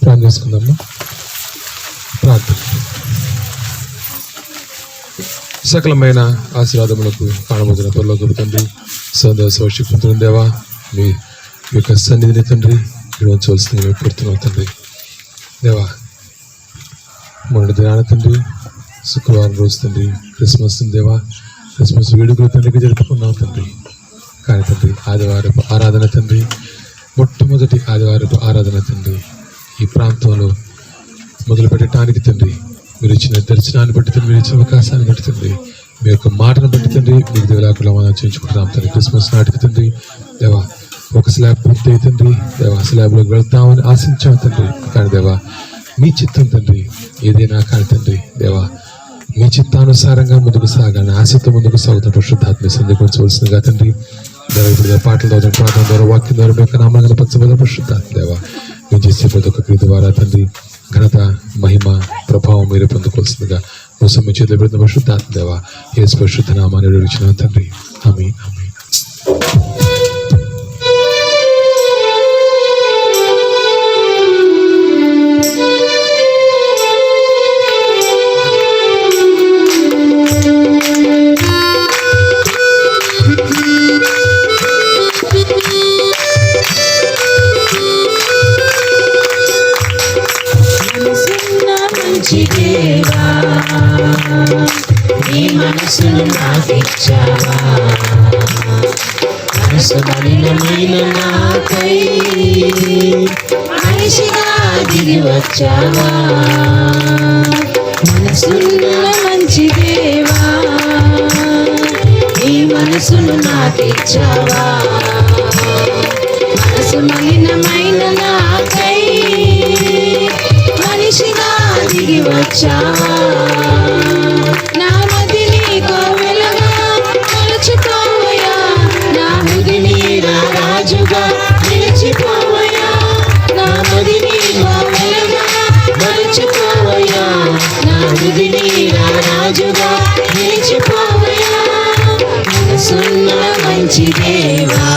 ప్రార్థన చేసుకుందాము. ప్రార్థన. సకలమైన ఆశీర్వాదములకు కారణమవుతున్న త్వరలో తండ్రి, సౌశిక్షించిన దేవా, మీ యొక్క సన్నిధిని తండ్రి విడవలసిందిగా మేము కోరుతున్నాం తండ్రి. దేవా, మొన్నటి దినాన తండ్రి, శుక్రవారం రోజు తండ్రి క్రిస్మస్ దేవా, క్రిస్మస్ వేడుకలు తండ్రికి జరుపుకున్నాం తండ్రి. కానీ తండ్రి ఆదివారపు ఆరాధన తండ్రి, మొట్టమొదటి ఆదివారపు ఆరాధన తండ్రి ఈ ప్రాంతంలో మొదలు పెట్టడానికి తండ్రి, మీరు ఇచ్చిన దర్శనాన్ని బట్టి తండ్రి, మీరు ఇచ్చిన అవకాశాన్ని బట్టి తండ్రి, మీ యొక్క మాటను బట్టి తండ్రి మీకు దేవలాకులు మనం చేయించుకుంటున్నాం తండ్రి. క్రిస్మస్ నాటికి తండ్రి దేవా ఒక స్లాబ్ పూర్తి తండ్రి దేవా, స్లాబ్లోకి వెళ్తామని ఆశించాం తండ్రి. కానీ దేవా మీ చిత్తం తండ్రి ఏదైనా కానీ తండ్రి దేవా, మీ చిత్తానుసారంగా ముందుకు సాగాలని ఆశతో ముందుకు సాగుతున్న పరిశుద్ధాత్మ సంధించవలసిందిగా తండ్రి. దేవా ఇప్పుడు పాటల ద్వారా, ప్రార్థన ద్వారా, వాక్యం ద్వారా మీ యొక్క నామాన్ని పచ్చబోద పరిశుద్ధాత్మ దేవా, మేము చేసే ప్రతి ఒక్క క్రియ ద్వారా తండ్రి ఘనత, మహిమ, ప్రభావం మీరే పొందుకోవాల్సిందిగా మోసం మీ చేతిలో పెడుతున్న పరిశుద్ధాత్మ దేవా, యేసు పరిశుద్ధ నామాన్ని విడిచిన తండ్రి. ఆమేన్. ఆమేన్. దేవా, నీ మనసును నాకిచ్చావా, మనసు మలినమైన నాకై మనిషిగా దిగి వచ్చావా. మనసున్న మంచి దేవా, నీ మనసును నాకిచ్చావా, మనసు మలినమైన నాకై మనిషిగా దిగి వచ్చావా. నా మదిని కోవెలగా మలుచుకోవయ్యా, నా హృదిని రాజుగా నిలిచిపోవయ్యా. నా మదిని కోవెలగా మలుచుకోవయ్యా, నా హృదిని రాజుగా నిలిచిపోవయ్యా. మనసున్న మంచి దేవా,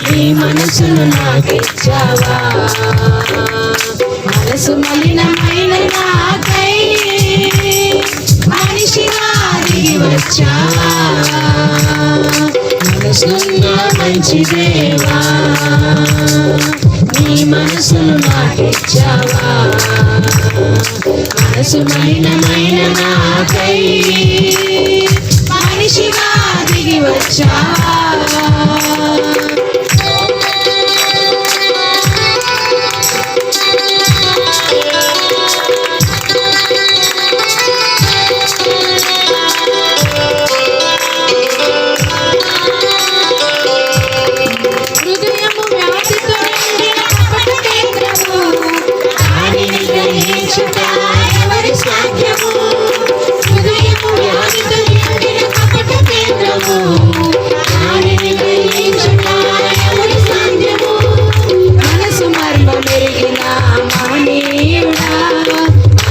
నీ మనసును నాకిచ్చావా, మనసు మలినమైన నాకై మనిషిగా దిగి వచ్చావా. మనసున్న మంచి దేవా, నీ మనసును నాకిచ్చావా, మనసు మలినమైన నాకై మనిషిగా దిగి వచ్చావా.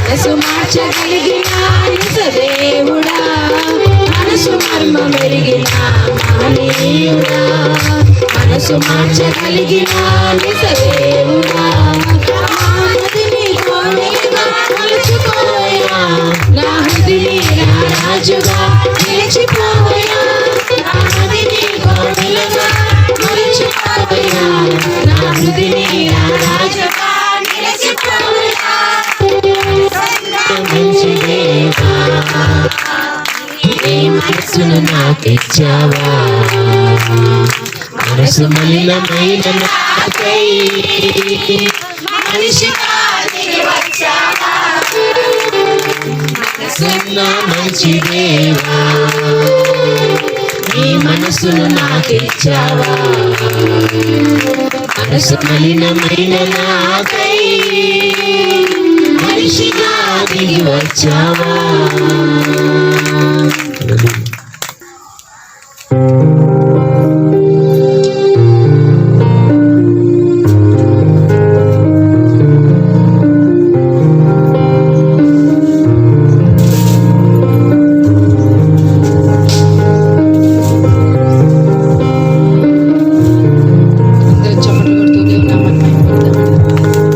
మనసు మార్చగలిగిన నిజదేవుడా, మనసు మర్మ మెరిగిన మానీయుడా, మనసు మార్చగలిగిన నిజదేవుడా. మదిని కోవెలగా మలుచుకోవయ్యా, నా హృదిని రాజుగా నిలిచిపోవయ్యా. నా మదిని కోవెలగా మలుచుకోవయ్యా, నా హృదిని రాజుగా నిలిచిపోవయ్యా. మంచి దేవా, నీ మనసును నాకిచ్చావా, మనసు మలినమైన నాకై మనిషిగా దిగి వచ్చావా. మనసున్న మంచి దేవా, నీ మనసును నాకిచ్చావా, మనసు మలినమైన నాకై మనిషిగా దిగి వచ్చావా. చప్పట్లు కొడుతూ దేవుని నామాన్ని మహిమపడదామండి.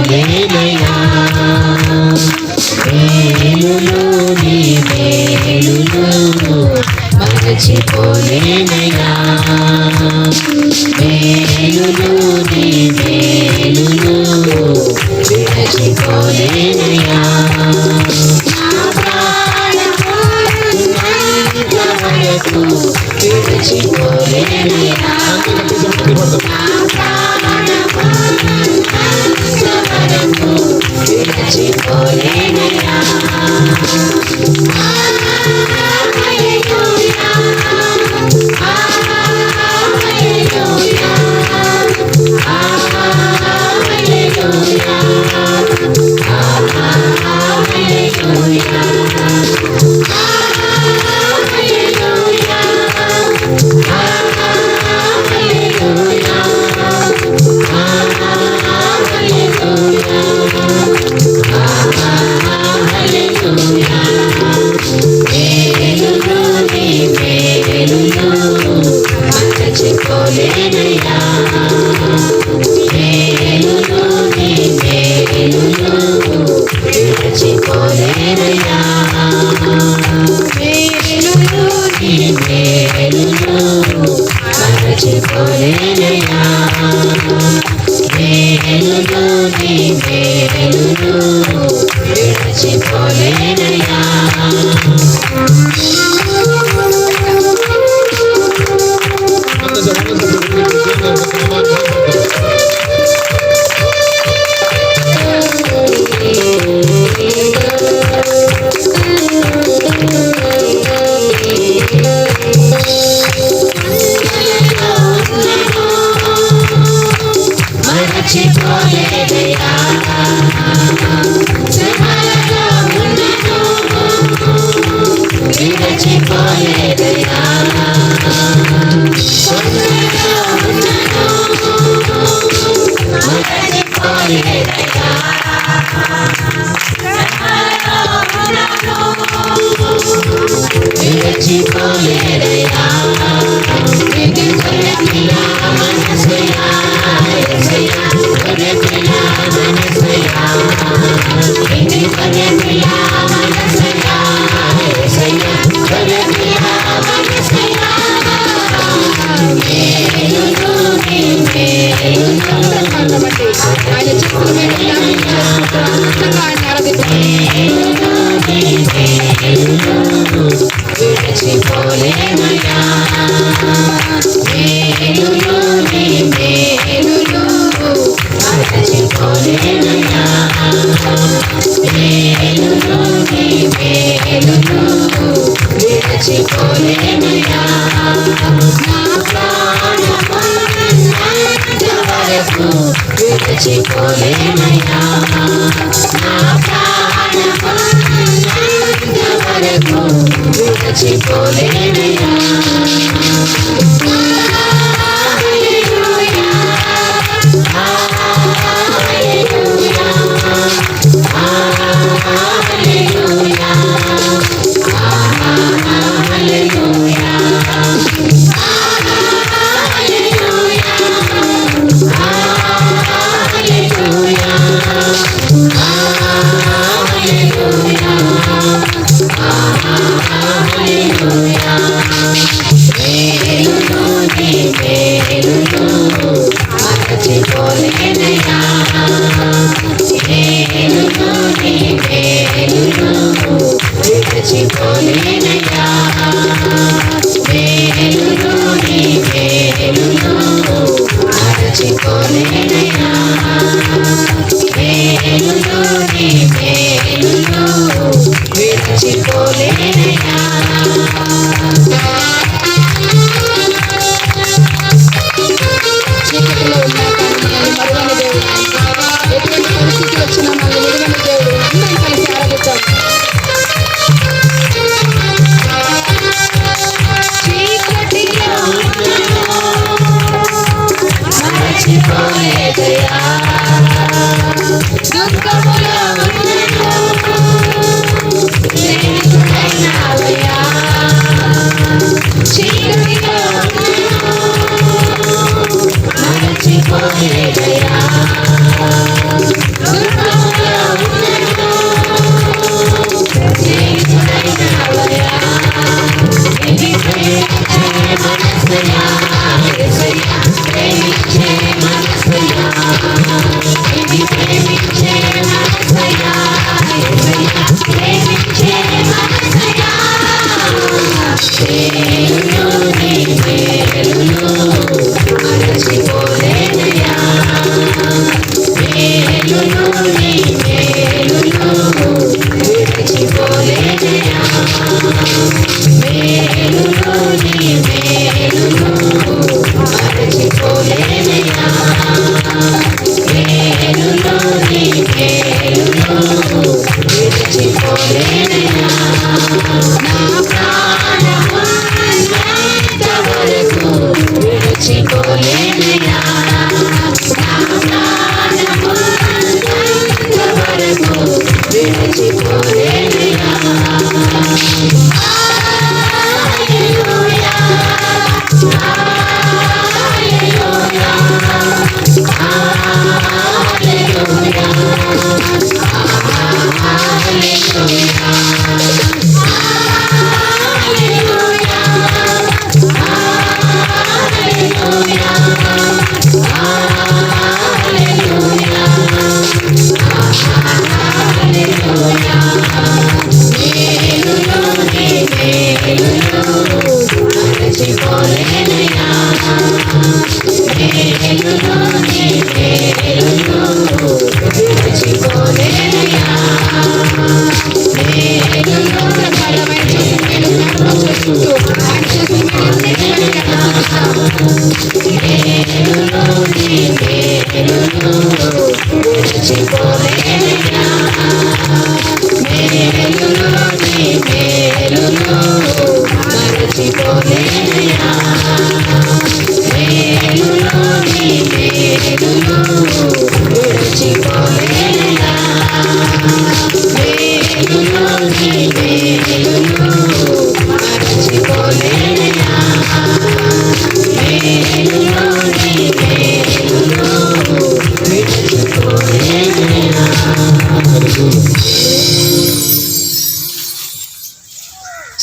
మరచిపోలేనయ్యా మేలులు నీ మేలులు మరచిపోలేనయ్యా మేలులు నీ మేలులు విరచిపోలేనయ్యా నా ప్రాణమున్నంత వరకు విరచిపోలేనయ్యా నా ప్రాణమున్నంత వరకు విరచిపోలేనయ్యా హల్లెలూయా హల్లెలూయా హల్లెలూయా హల్లెలూయా మరచిపోలేనయ్యా మేలులు నీ మేలులు విరచిపోలేనయ్యా మేలులు నీ మేలులు మరచిపోలేనయ్యా మేలులు నీ మేలులు విరచిపోలేనయ్యా మరచిపోలేనయ్యా శ్రమలలో ఉన్నను విరచిపోలేనయ్యా శ్రమలలో ఉన్నను మరచిపోలేనయ్యా శ్రమలలో ఉన్నను విరచిపోలేనయ్యా విరచిపోలేనయ్యా మేలులు నీ మేలులు మరచిపోలేనయ్యా మేలులు నీ మేలులు విరచిపోలేనయ్యా నా ప్రాణమున్నంత వరకు విరచిపోలేనయ్యా నా ప్రాణమున్నంత వరకు విరచిపోలేనయ్యా హల్లెలూయా హల్లెలూయా హల్లెలూయా హల్లెలూయా మేలులు నీ మేలులు మరచిపోలేనయ్యా మేలులు నీ మేలులు విరచిపోలేనయ్యా మేలులు నీ మేలులు మరచిపోలేనయ్యా మేలులు నీ మేలులు విరచిపోలేనయ్యా చీకటిలో ఉన్నా కానీ మరువని దేవుడు ఎటువంటి పరిస్థితి వచ్చినా మనల్ని విడువని దేవుడు అందరం కలిసి ఆరాధిద్దాం చీకటిలో మరచిపోలేదయ్యా దుఃఖములో స్నేహితుడైనావయ్యా చీకటిలో మరచిపోలేదయ్యా నిన్ను ప్రేమించే మనసయ్యా యేసయ్యా ప్రేమించే మనసయ్యా మేలులు నీ మేలులు మరచిపోలేనయ్యా మేలులు నీ మేలులు విడిచిపోలేనయ్యా మేలులు నీ మేలులు మరచిపోలేనయ్యా మేలులు నీ మేలులు విడిచిపోలేనయ్యా నా ప్రాణమున్నంత వరకు విడిచిపోలేనయ్యా నా ప్రాణమున్నంత వరకు విడిచిపోలేనయ్యా హల్లెలూయా హల్లెలూయా హల్లెలూయా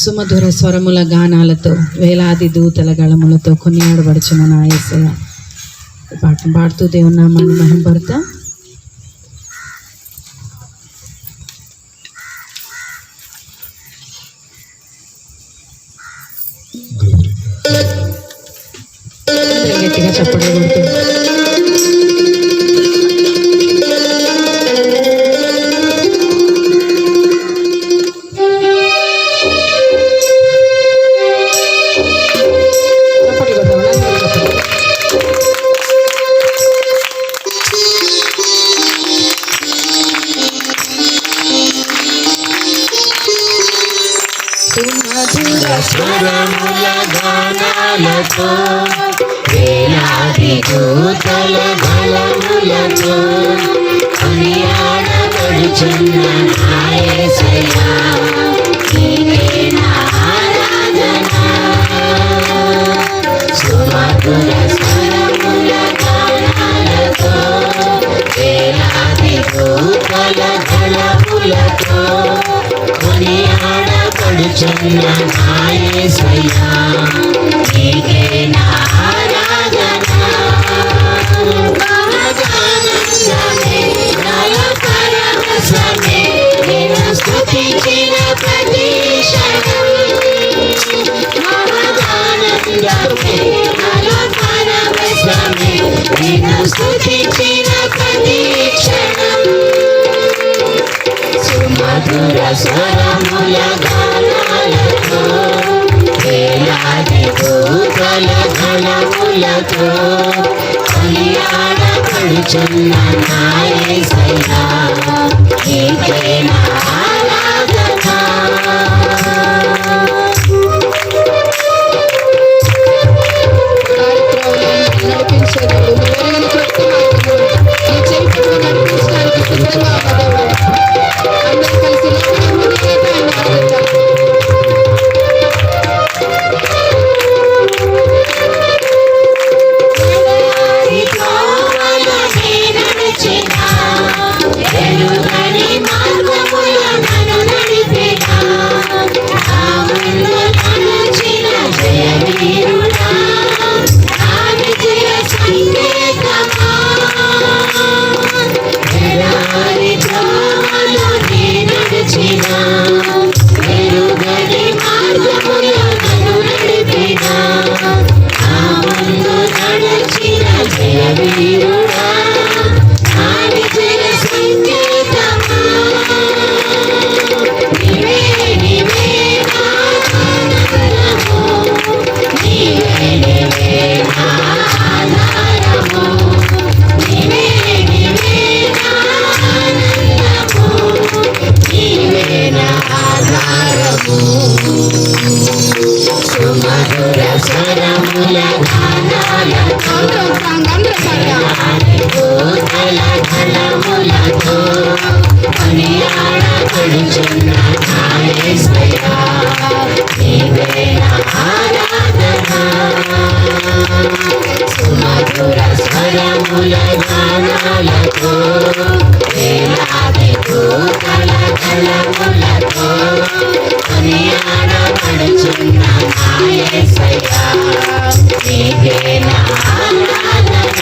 సుమధుర స్వరముల గానాలతో వేలాది దూతల గళములతో కొనియాడబడుచున్న నా యేసయ్య పాటను పాడుతూ దేవుని నామాన్ని మహిమపడతాం. అందరం గట్టిగా చప్పట్లు కొడుతూ స్వరముల గానాలతో వేలాది దూతల గళములతో కొనియాడబడుచున్న నా యేసయ్యా నీకే నా ఆరాధన సుమధుర స్వరముల గానాలతో వేలాది దూతల గళములతో కొనియాడబడుచున్న నా యేసయ్యా నీకే నా ఆరాధన మహదానందమే నాలో పరవశమే నిన్ను స్తుతించిన ప్రతి క్షణం మహదానందమే నాలో పరవశమే నిన్ను స్తుతించిన ప్రతి క్షణం సుమధుర స్వరముల గానాలతో వేలాది దూతల గళములతో కొనియాడబడుచున్న నా యేసయ్యా నీకే నా ఆరాధన నడిపించేదాడు ఎవరైనా చెప్తున్నాడు ఈ చేతులు నడిపించడానికి సిద్ధంగా ఉన్నదేవుడు అందరూ కలిసి నడిచిన మార్గముల కళములతో కొనియాడబడుచున్న నా యేసయ్యా నీవే నా ఆరాధన సుమధుర స్వరముల గానాలతో వేలాది దూతల కళములతో కొనియాడబడుచున్న నా యేసయ్యా నీవే నా ఆరాధన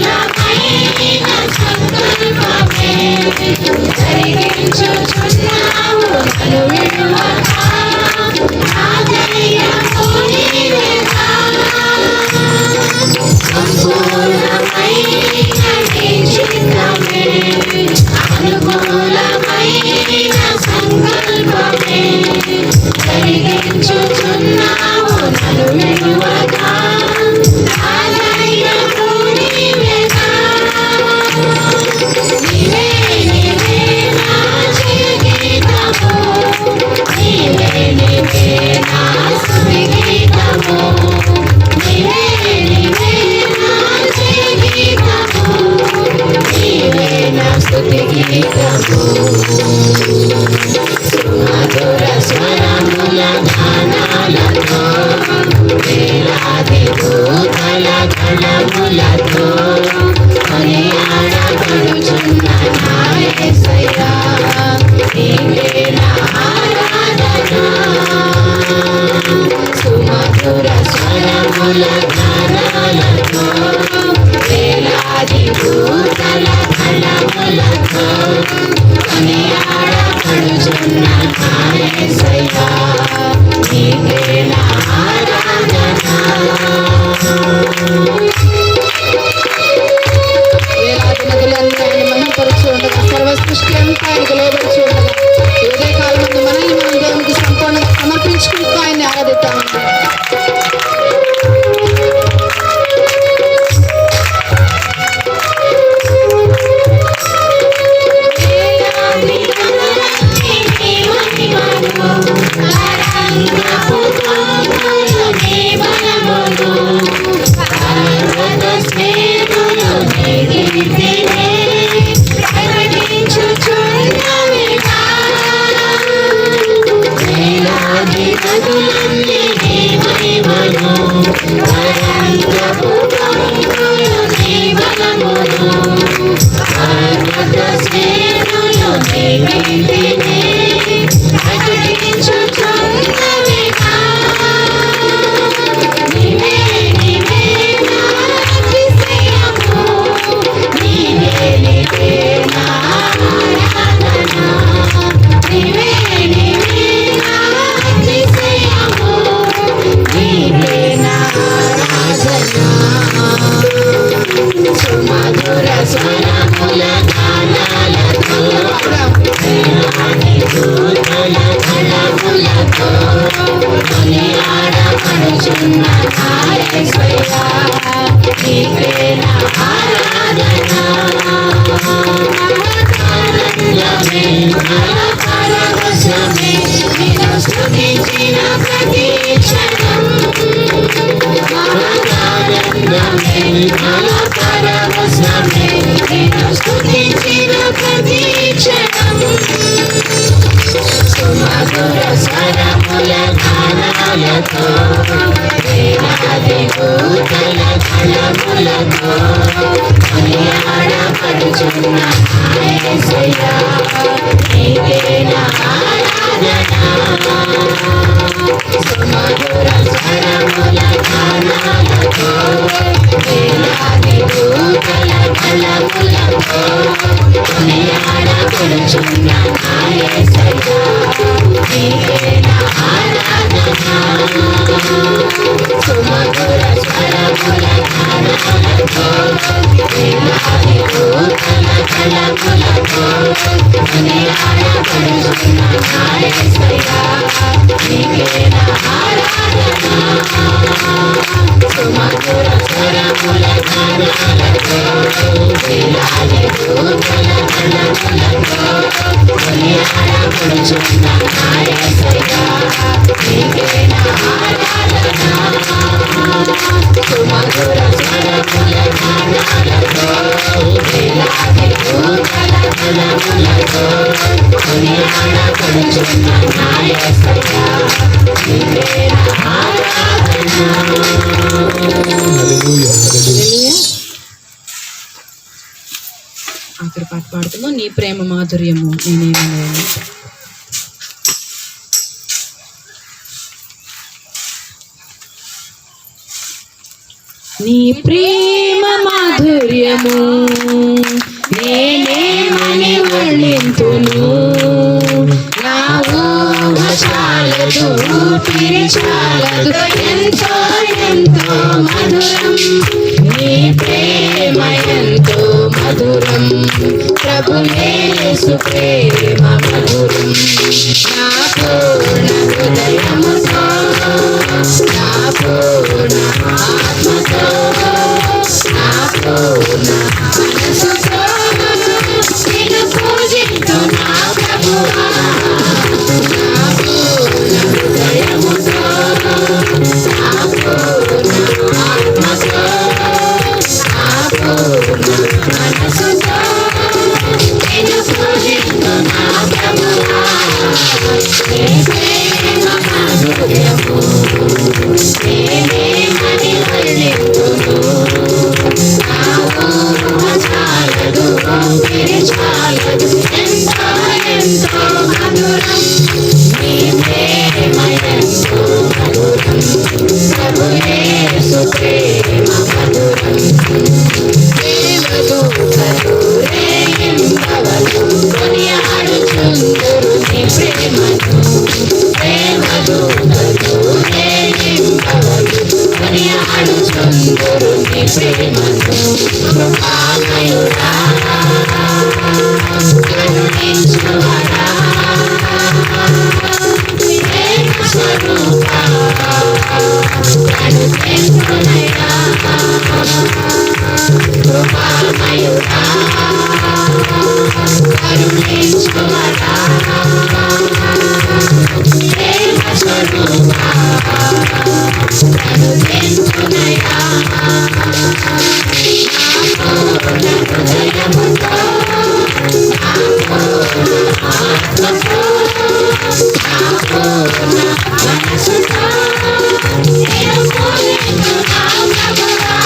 అనుకూలమైన సంకల్పమే జరిగించుచున్నావు నన్ను విడువక ఆదర్యము నీవేగా సంపూర్ణమైన నీ చిత్తమే అనుకూలమైన సంకల్పమే జరిగించుచున్నావు నన్ను విడువక సుమధుర స్వరముల గానాలతో వేలాది దూతల కళములతో కొనియాడబడుచున్న నా యేసయ్యా నీవే నా ఆరాధన సుమధుర స్వరముల గానాలతో వేలాది దూతల కళములతో కొనియాడబడుచున్న నా యేసయ్యా నీవే నా ఆరాధన వేలాది నదులన్నీ ఆయన మహిమపరచు ఉండగా సర్వ సృష్టి అంతా ఆయనకు లోబడుచు ఉండగా ఉదయ కాలం ముందు మనల్ని మనం దేవునికి సంపూర్ణంగా సమర్పించుకుంటూ ఆయన్ని ఆరాధిద్దాం. సుమధుర స్వరముల గానాలతో వేలాది దూతల కళములతో కొనియాడబడుచున్న నా యేసయ్యా నీవే నా ఆరాధన ఆనందమే నా పరవశమే నిన్ను స్తుతించిన ప్రతి క్షణం ఆనందమే నా పరవశమే నిన్ను స్తుతించిన ప్రతి క్షణం సుమధుర స్వరముల గానాలతో వేలాది దూతల కళములతో కొనియాడబడుచున్న నా యేసయ్యా నీవే నా ఆరాధన సుమధుర స్వరముల గానాలతో వేలాది దూతల కళములతో కొనియాడబడుచున్న నా యేసయ్యా నీవే నా ఆరాధన సుమధుర స్వరముల గానాలతో వేలాది దూతల కళములతో కొనియాడబడుచున్న నా యేసయ్యా దూతల గణములతో కొనియాడబడుచున్న నా యేసయ్యా నీకే నా ఆరాధన సుమధుర స్వరముల గానాలతో వేలాది దూతల గణములతో కొనియాడబడుచున్న నా యేసయ్యా నీకే నా ఆరాధన. హల్లెలూయా, హల్లెలూయా. ఆఖరి పాట పాడుతున్నాం. నీ ప్రేమ మాధుర్యము నేనేమన్నాను. నీ ప్రేమ మాధుర్యము నేనేమని వర్ణింతును. నా ఊహ చాలదు, ఊపిరి చాలదు, ఎంతో ఎంతో మధురం. నీ ప్రేమ ఎంతో మధురం, ప్రభు యేసు ప్రేమ మధురం. నా పూర్ణ హృదయముతో, నా పూర్ణ ఆత్మతో, నా పూర్ణ మనసుతో నిన్ను పూజింతు నా ప్రభువా. నా పూర్ణ హృదయముతో, నా పూర్ణ ఆత్మతో, నా పూర్ణ మనసుతో నిన్ను పూజింతు నా ప్రభువా. నీ ప్రేమ మాధుర్యము నేనేమని వర్ణింతును. నా ఊహ చాలదు, ఊపిరి చాలదు, ఎంతో ఎంతో మధురం. నీ ప్రేమ ఎంతో మధురం, ప్రభు యేసు ప్రేమ మధురం. దేవదూతలు రేయింబవలు కొనియాడుచుందురు నీ ప్రేమను. దేవదూతలు రేయింబవలు కొనియాడుచుందురు నీ ప్రేమను. కృపామయుడా కరుణించువాడా, ప్రేమ స్వరూపా కరుణించునయా. కృపామయుడా కరుణించువాడా, ప్రేమ స్వరూపా కరుణించునయా. నా పూర్ణ హృదయముతో, నా పూర్ణ ఆత్మతో, నా పూర్ణ మనసుతో నిన్ను పూజింతు నా ప్రభువా.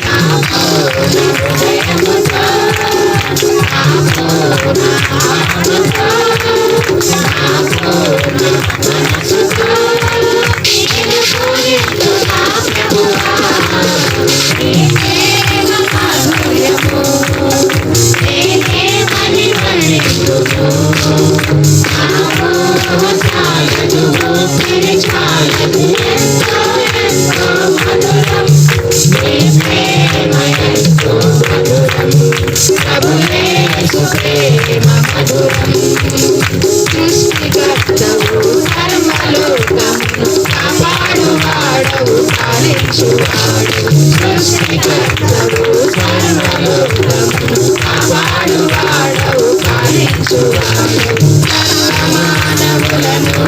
నా పూర్ణ హృదయముతో, నా పూర్ణ ఆత్మతో, నా పూర్ణ మనసుతో నిన్ను పూజింతు నా ప్రభువా. నీ ప్రేమ మాధుర్యము నేనేమని వర్ణింతును. నా ఊహ చాలదు, ఊపిరి చాలదు, ఎంతో ఎంతో మధురం. నీ ప్రేమ ఎంతో మధురం, ప్రభు యేసు ప్రేమ మధురం. సృష్టికర్తవు సర్వలోకమును కాపాడువాడవు, పాలించువాడవు. సృష్టికర్తవు సర్వలోకమును కాపాడువాడవు, పాలించువాడవు. సర్వమానవులను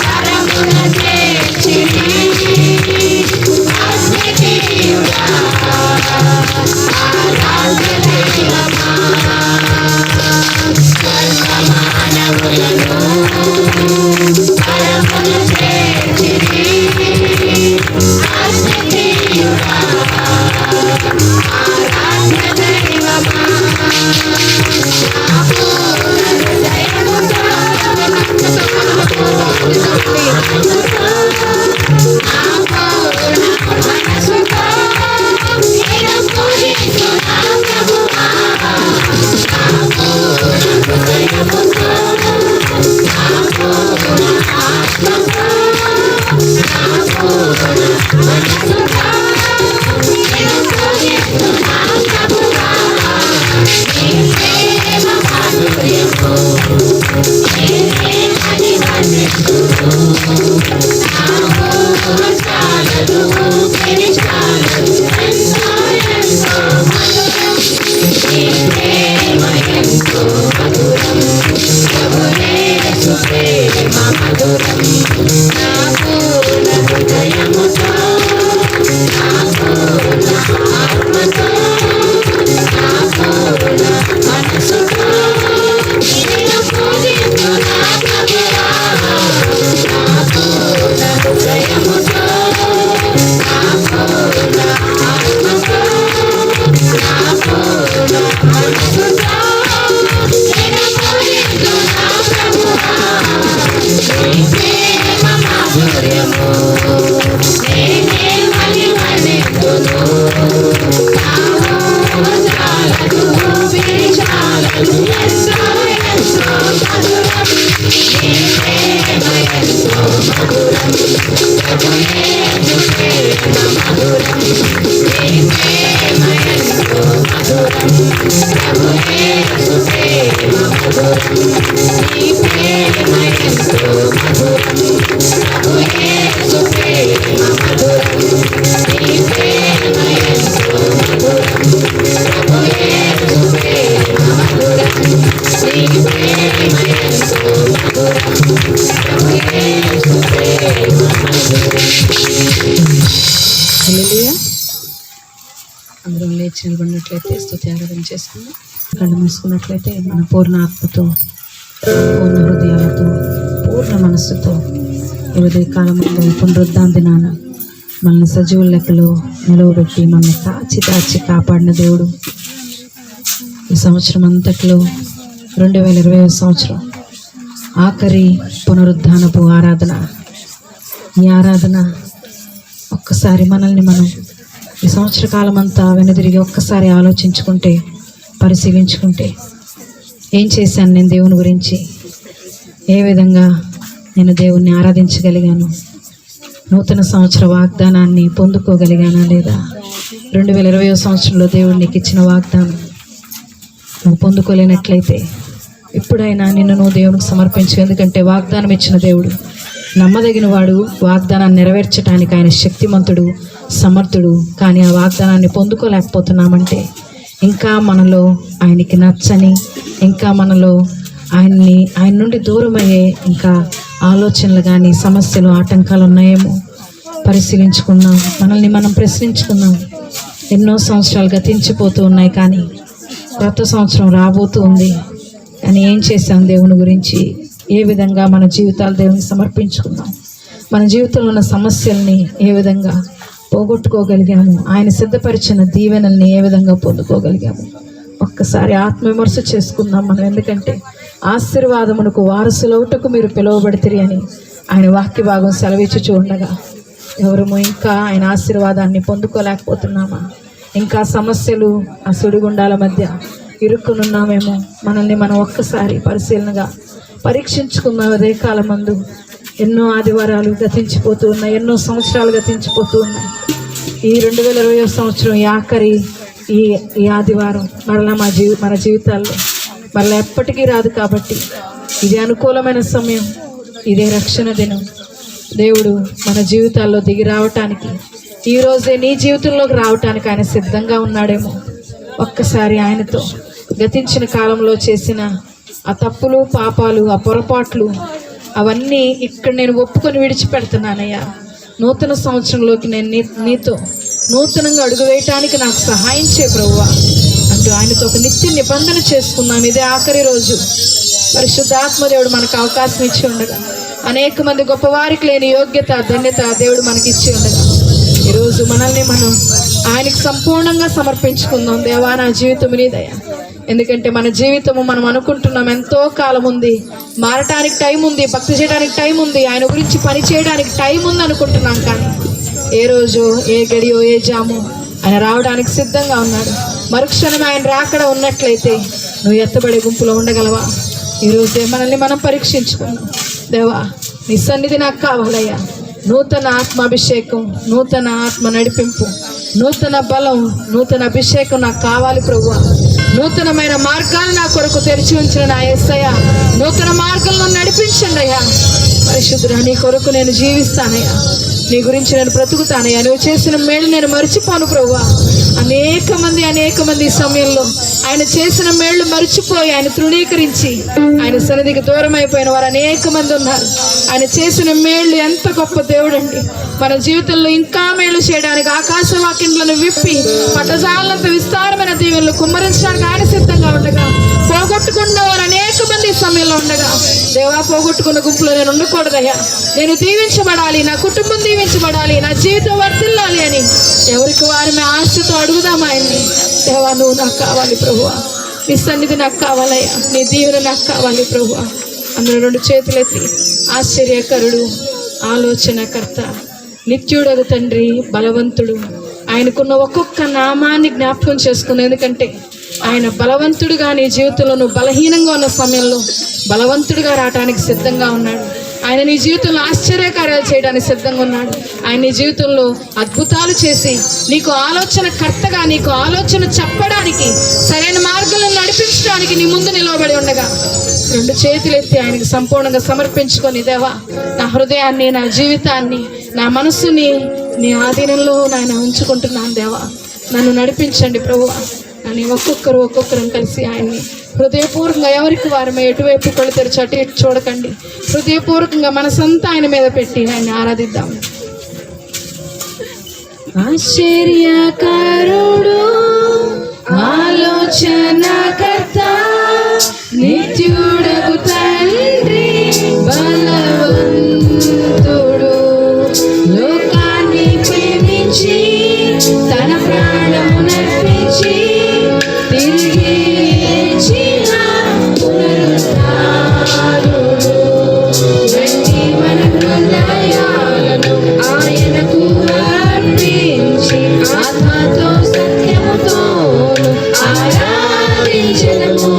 తరమున చేర్చిరి అద్వితీయుడా, ఆరాధ్య దైవమా. సర్వమానవులను తరమున చేర్చిరి అద్వితీయుడా, ఆరాధ్య దైవమా. నా పూర్ణ హృదయముతో, నా పూర్ణ మనసుతో నిన్ను పూజింతు నా ప్రభువా. నా పూర్ణ హృదయముతో, నా పూర్ణ ఆత్మతో, ప్రేమ మధురం నా పూర్ణ హృదయముతో నా పూర్ణ ఆత్మతో నా పూర్ణ మనసుతో నిన్ను పూజించు నా ప్రభువా నా పూర్ణ హృదయముతో నా పూర్ణ ఆత్మతో నా పూర్ణ మనసుతో నిన్ను పూజించు నా ప్రభువా నీ ప్రేమ మాధుర్యము నేనే మహిమనెత్తును చాలదు విచాలదు ఎంతో ఎంతో మధురం నీ ప్రేమ ఎంతో మధురం ప్రభు యేసు ప్రేమ మధురం నీ ప్రేమ ఎంతో మధురం ప్రభు యేసు ప్రేమ మధురం నీ ప్రేమ ఎంతో మధురం ప్రభు యేసు ప్రేమ మధురం నీ ప్రేమ ఎంతో మధురం ప్రభు యేసు ప్రేమ మధురం నీ ప్రేమ ఎంతో మధురం ప్రభు యేసు ప్రేమ మధురం. హల్లెలూయా. అందరం లేచి నిలబడినట్లయితే స్తుతి ఆరాధన చేసుకుందాం. కళ్ళు మూసుకున్నట్లయితే మన పూర్ణ ఆత్మతో పూర్ణ హృదయాలతో పూర్ణ మనస్సుతో ఈ ఉదయ కాలంలో పునరుద్ధాన దినాన మనల్ని సజీవుల లెక్కలో నిలవబెట్టి మనల్ని కాచి కాపాడిన దేవుడు ఈ సంవత్సరం అంతట్లో 2020 సంవత్సరం ఆఖరి పునరుద్ధానపు ఆరాధన. ఈ ఆరాధన ఒక్కసారి మనల్ని మనం ఈ సంవత్సర కాలం అంతా వెనుదిరిగి ఒక్కసారి ఆలోచించుకుంటే, పరిశీలించుకుంటే, ఏం చేశాను నేను దేవుని గురించి, ఏ విధంగా నేను దేవుణ్ణి ఆరాధించగలిగాను, నూతన సంవత్సర వాగ్దానాన్ని పొందుకోగలిగానా లేదా, 2020 సంవత్సరంలో దేవుడు నీకు ఇచ్చిన వాగ్దానం నువ్వు పొందుకోలేనట్లయితే ఇప్పుడైనా నిన్ను నువ్వు దేవునికి సమర్పించు. ఎందుకంటే వాగ్దానం ఇచ్చిన దేవుడు నమ్మదగిన వాడు, వాగ్దానాన్ని నెరవేర్చడానికి ఆయన శక్తిమంతుడు, సమర్థుడు. కానీ ఆ వాగ్దానాన్ని పొందుకోలేకపోతున్నామంటే ఇంకా మనలో ఆయనకి నచ్చని, ఇంకా మనలో ఆయన నుండి దూరమయ్యే ఇంకా ఆలోచనలు కానీ సమస్యలు ఆటంకాలు ఉన్నాయేమో పరిశీలించుకుందాం. మనల్ని మనం ప్రశ్నించుకుందాం. ఎన్నో సంవత్సరాలు గతించిపోతూ ఉన్నాయి, కానీ కొత్త సంవత్సరం రాబోతూ ఉంది. కానీ ఏం చేశాం దేవుని గురించి, ఏ విధంగా మన జీవితాలు దేవునికి సమర్పించుకుందాం, మన జీవితంలో ఉన్న సమస్యల్ని ఏ విధంగా పోగొట్టుకోగలిగాము, ఆయన సిద్ధపరిచిన దీవెనల్ని ఏ విధంగా పొందుకోగలిగాము, ఒక్కసారి ఆత్మవిమర్శ చేసుకుందాం మనం. ఎందుకంటే ఆశీర్వాదమునకు వారసులవుటకు మీరు పిలువబడితిరి అని ఆయన వాక్య భాగం సెలవిచ్చుచూ ఉండగా ఎవరము ఇంకా ఆయన ఆశీర్వాదాన్ని పొందుకోలేకపోతున్నామా? ఇంకా సమస్యలు, ఆ సుడిగుండాల మధ్య ఇరుక్కునున్నామేమో. మనల్ని మనం ఒక్కసారి పరిశీలనగా పరీక్షించుకున్న అదే కాలం మందు ఎన్నో ఆదివారాలు గతించిపోతూ ఉన్నాయి, ఎన్నో సంవత్సరాలు గతించిపోతూ ఉన్నాయి. ఈ 2020 సంవత్సరం ఈ ఆఖరి ఈ ఆదివారం మరలా మన జీవితాల్లో మరలా ఎప్పటికీ రాదు. కాబట్టి ఇది అనుకూలమైన సమయం, ఇదే రక్షణ దినం. దేవుడు మన జీవితాల్లో దిగి రావటానికి, ఈరోజే నీ జీవితంలోకి రావటానికి ఆయన సిద్ధంగా ఉన్నాడేమో. ఒక్కసారి ఆయనతో గతించిన కాలంలో చేసిన ఆ తప్పులు, పాపాలు, ఆ పొరపాట్లు అవన్నీ ఇక్కడ నేను ఒప్పుకొని విడిచిపెడుతున్నానయ్యా. నూతన సంవత్సరంలోకి నేను నీతో నూతనంగా అడుగు వేయటానికి నాకు సహాయం చేయ ప్రభువా అంటూ ఆయనతో ఒక నిత్య నిబంధన చేసుకున్నాం. ఇదే ఆఖరి రోజు. పరిశుద్ధాత్మదేవుడు మనకు అవకాశం ఇచ్చి ఉండగా, అనేక మంది గొప్పవారికి లేని యోగ్యత, ధన్యత దేవుడు మనకి ఇచ్చి ఉండగా ఈరోజు మనల్ని మనం ఆయనకి సంపూర్ణంగా సమర్పించుకుందాం. దేవా, నా జీవితం నీదయ్యా. ఎందుకంటే మన జీవితము మనం అనుకుంటున్నాం ఎంతో కాలం ఉంది, మారటానికి టైం ఉంది, భక్తి చేయడానికి టైం ఉంది, ఆయన గురించి పని చేయడానికి టైం ఉంది అనుకుంటున్నాం. కానీ ఏ రోజు, ఏ గడియో, ఏ జాము ఆయన రావడానికి సిద్ధంగా ఉన్నాడు. మరుక్షణం ఆయన రాకడ ఉన్నట్లయితే నువ్వు ఎత్తబడే గుంపులో ఉండగలవా? ఈరోజే మనల్ని మనం పరీక్షించుకున్నాం. దేవా, నీ సన్నిధి నాకు కావాలయ్యా. నూతన ఆత్మాభిషేకం, నూతన ఆత్మ నడిపింపు, నూతన బలం, నూతన అభిషేకం నాకు కావాలి ప్రభువా. నూతనమైన మార్గాలు నా కొరకు తెరిచి ఉంచిన నా యేసయ్య, నూతన మార్గంలో నడిపించండి అయ్యా. పరిశుద్ధుడా, నీ కొరకు నేను జీవిస్తానయ్యా, నీ గురించి నేను బ్రతుకుతానయ్యా. నువ్వు చేసిన మేలు నేను మర్చిపోను ప్రభువా. అనేక మంది ఈ సమయంలో ఆయన చేసిన మేళ్లు మర్చిపోయి ఆయన తృణీకరించి ఆయన సన్నిధికి దూరం అయిపోయిన వారు అనేక మంది ఉన్నారు. ఆయన చేసిన మేళ్లు ఎంత గొప్ప దేవుడు అండి. మన జీవితంలో ఇంకా మేళ్లు చేయడానికి ఆకాశ వాక్యములను విప్పి పట్టజాలంత విస్తారమైన దీవెనలు కుమ్మరించడానికి ఆయన సిద్ధంగా ఉండగా, పోగొట్టుకున్న వారు అనేక మంది ఈ సమయంలో ఉండగా, దేవా పోగొట్టుకున్న గుంపులో నేను ఉండకూడదయ్యా, నేను దీవించబడాలి, నా కుటుంబం దీవించబడాలి, నా జీవితం వర్ధిల్లాలి అని ఎవరికి వారి ఆశతో అడుగుదాం ఆయన్ని. దేవా నువ్వు నాకు కావాలి ప్రభువా, నీ సన్నిధి నాకు కావాలయ్యా, నీ దీవెన నాకు కావాలి ప్రభువా. అందులో రెండు చేతులెత్తి ఆశ్చర్యకరుడు, ఆలోచనకర్త, నిత్యుడగు తండ్రి, బలవంతుడు, ఆయనకున్న ఒక్కొక్క నామాన్ని జ్ఞాపకం చేసుకుని, ఎందుకంటే ఆయన బలవంతుడుగా నీ జీవితంలో నువ్వు బలహీనంగా ఉన్న సమయంలో బలవంతుడిగా రావడానికి సిద్ధంగా ఉన్నాడు. ఆయన నీ జీవితంలో ఆశ్చర్యకార్యాలు చేయడానికి సిద్ధంగా ఉన్నాడు. ఆయన నీ జీవితంలో అద్భుతాలు చేసి నీకు ఆలోచన కర్తగా, నీకు ఆలోచన చెప్పడానికి, సరైన మార్గంలో నడిపించడానికి నీ ముందు నిలవబడి ఉండగా రెండు చేతులు ఎత్తి ఆయనకి సంపూర్ణంగా సమర్పించుకొని, దేవా నా హృదయాన్ని, నా జీవితాన్ని, నా మనస్సుని నీ ఆధీనంలో నాయన ఉంచుకుంటున్నాను. దేవా నన్ను నడిపించండి ప్రభువా. అని ఒక్కొక్కరం కలిసి ఆయన్ని హృదయపూర్వకంగా, ఎవరికి వారమే ఎటువైపు కళ్ళు తెరిచి అటు ఇటు చూడకండి, హృదయపూర్వకంగా మనసంతా ఆయన మీద పెట్టి ఆయన్ని ఆరాధిద్దాం. ఆశ్చర్యకారుడు, ఆలోచనకర్త, నిత్యుడగు తండ్రి, బలవంతుడు, లోకాన్ని ప్రేమించి తన ప్రాణమునర్పించి తిరిగి లేచిన పునరుద్ధారుడు, వెండి మన హృదయాలను ఆయనకు అర్పించి ఆత్మతో సత్యముతో ఆరాధించెదము.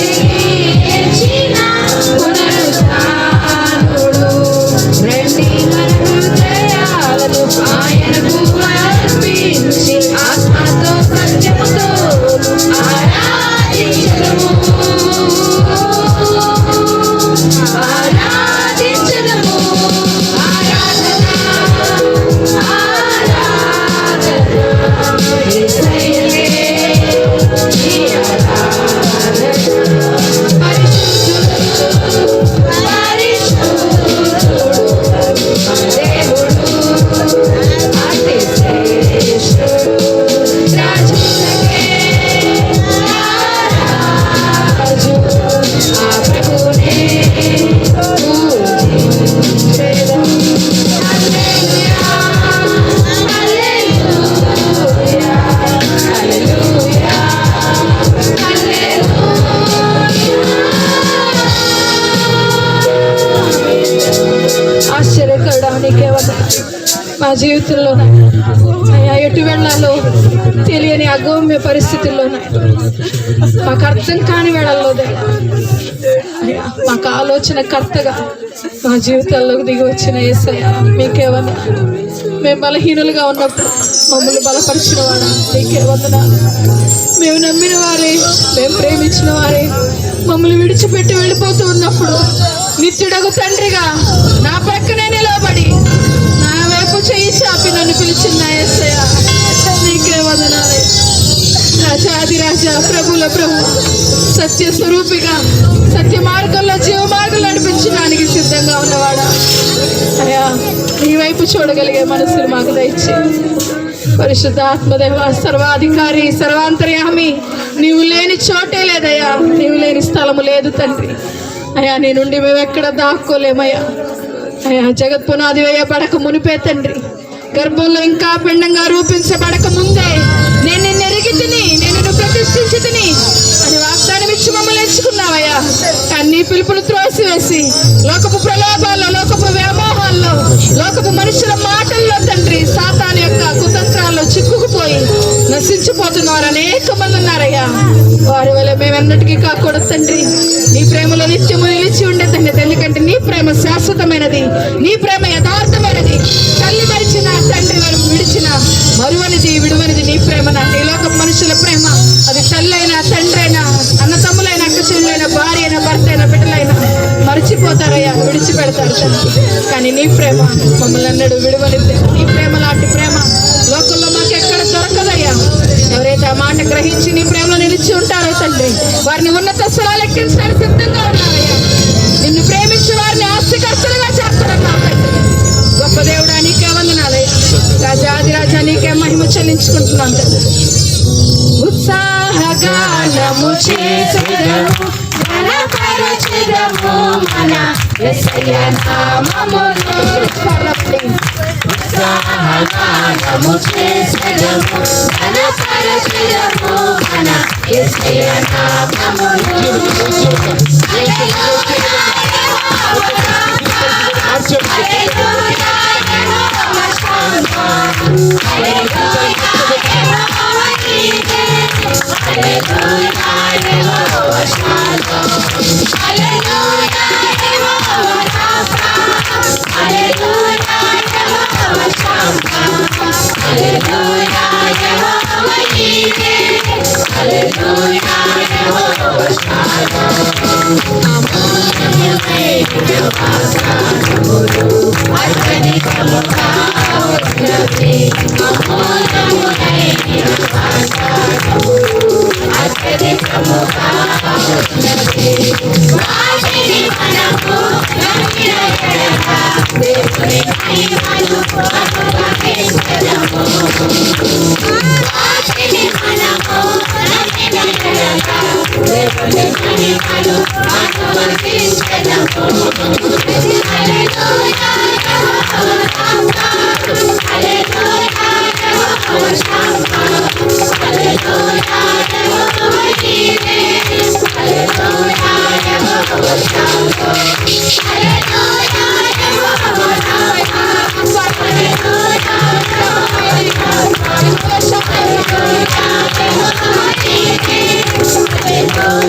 లేచిన పునరుత్థానుడు. రండి మన హృదయాలను ఆయనకు అర్పించి ఆత్మతో సత్యముతో ఆరాధించదము. ఆరాధించదము. ఆరాధన ఆరాధన యేసయ్యకే ఈ ఆరాధన. పరిశుద్ధుడు పరిశుద్ధుడు దేవుడు అతి శ్రేష్ఠుడు. రాజులకే రాజు ఆ ప్రభునే పూజించెదం. హల్లెలూయా హల్లెలూయా హల్లెలూయా ఆశ్చర్యకరడానికి మా జీవితంలో అయ్యా ఎటు వెళ్ళాలో తెలియని అగమ్య పరిస్థితుల్లో మాకు అర్థం కాని వేళల్లో అయ్యా మాకు ఆలోచన కర్తగా మా జీవితాల్లోకి దిగి వచ్చిన యేసయ్య మీకే వందనాలు. మేము బలహీనులుగా ఉన్నప్పుడు మమ్మల్ని బలపరిచిన వాడా మీకే వందనాలు. మేము నమ్మిన వారే, మేము ప్రేమించిన వారే మమ్మల్ని విడిచిపెట్టి వెళ్ళిపోతూ ఉన్నప్పుడు నిత్యుడగు తండ్రిగా నా ప్రక్కనే నిలబడి నా వైపు చెయ్యి చాపి నన్ను పిలిచిన యేసయ్య నీకే వందనాలు. రాజాది రాజా ప్రభుల ప్రభు సత్య స్వరూపిగా సత్య మార్గంలో జీవ మార్గం నడిపించడానికి సిద్ధంగా ఉన్నవాడా అయ్యా నీ వైపు చూడగలిగే మనసులు మాకు దయచి. పరిశుద్ధ ఆత్మదేవ సర్వాధికారి సర్వాంతర్యామి నీవు లేని చోటే లేదయ్యా, నీవు లేని స్థలము లేదు తండ్రి. అయ్యా నీ నుండి మేము ఎక్కడ దాక్కోలేమయ్యా. అయ్యా జగత్ పునాది వేయబడక మునిపే తండ్రి, గర్భంలో ఇంకా పిండంగా రూపించబడక ముందే నేను నిన్ను ఎరిగి తిని నేను నిన్ను ప్రతిష్ఠించి తిని అని వాగ్దానం ఇచ్చి మమ్మల్ని ఎంచుకున్నావయ్యా. నీ పిలుపును త్రోసివేసి లోకపు ప్రలోభాల్లో, లోకపు వ్యామోహాల్లో, లోకపు మనుషుల మాటల్లో తండ్రి సాతాను యొక్క కుతంత్రాల్లో చిక్కుకుపోయి నశించిపోతున్న వారు అనేక మంది ఉన్నారయ్యా. వారి వల్ల మేమెన్నటికీ కాకూడదు తండ్రి. నీ ప్రేమలో నిత్యము నిలిచి ఉండే తండ్రి. ఎందుకంటే నీ ప్రేమ శాశ్వతమైనది, నీ ప్రేమ యథార్థమైనది. తల్లి మరిచిన తండ్రి వరకు విడిచిన మరువనిది విడువనిది నీ ప్రేమ. ఈ లోక మనుషుల ప్రేమ అది తల్లైనా తండ్రైనా అన్న తమ్ములైన అక్క చెల్లెలైన భార్య అయినా భర్త అయినా బిడ్డలైనా మర్చిపోతారయ్యా, విడిచిపెడతారు తండ్రి. కానీ నీ ప్రేమ మమ్మల్ని అన్నడు విడువనిది. నీ ప్రేమ లాంటి ప్రేమ లోకంలో మాకు ఎక్కడ దొరకదయ్యా. ఎవరైతే ఆ మాట గ్రహించి నీ ప్రేమలో నిలిచి ఉంటారో తండ్రి వారిని ఉన్నత స్థలాలు ఎక్కించడానికి సిద్ధంగా ఉన్నారయ్యా. నిన్ను ప్రేమించి వారిని ఆస్తికర్తలుగా చేస్తారన్నావు తండ్రి. గొప్ప దేవుడా నీకే వందనాలయ్యా. రాజాది రాజా నీకే మహిమ చెల్లించుకుంటున్నాం తండ్రి. ఉత్సాహగానము చేసెదము ఘనపరచెదము మన యేసయ్య నామమును. ఉత్సాహగానము చేసెదము ఘనపరచెదము మన యేసయ్య నామమును. హల్లెలూయా హల్లెలూయా యెహోవా షమ్మా. హల్లెలూయా యెహోవా నీవే. హల్లెలూయా యెహోవా షాలోమ్. హల్లెలూయా యెహోవా రాఫా. హల్లెలూయా యెహోవా షమ్మా. హల్లెలూయా యెహోవా నీవే. హల్లెలూయా యెహోవా షాలోమ్. అమూల్యమైన వాగ్దానములు అత్యధికముగా ఉన్నవి. అమూల్యమైన వాగ్దానములు అత్యధికముగా ఉన్నవి. వాటిని మనము నమ్మిన ఎడల దేవుని మహిమను అనుభవించెదము. వాటిని మనము నమ్మిన ఎడల దేవుని మహిమను అనుభవించెదము. హల్లెలూయా యెహోవా రాఫా. హల్లెలూయా యెహోవా షమ్మా. హల్లెలూయా యెహోవా నీవే. హల్లెలూయా యెహోవా షాలోమ్. హల్లెలూయా యెహోవా రాఫా. హల్లెలూయా యెహోవా నీవే. హల్లెలూయా యెహోవా నీవే. హల్లెలూయా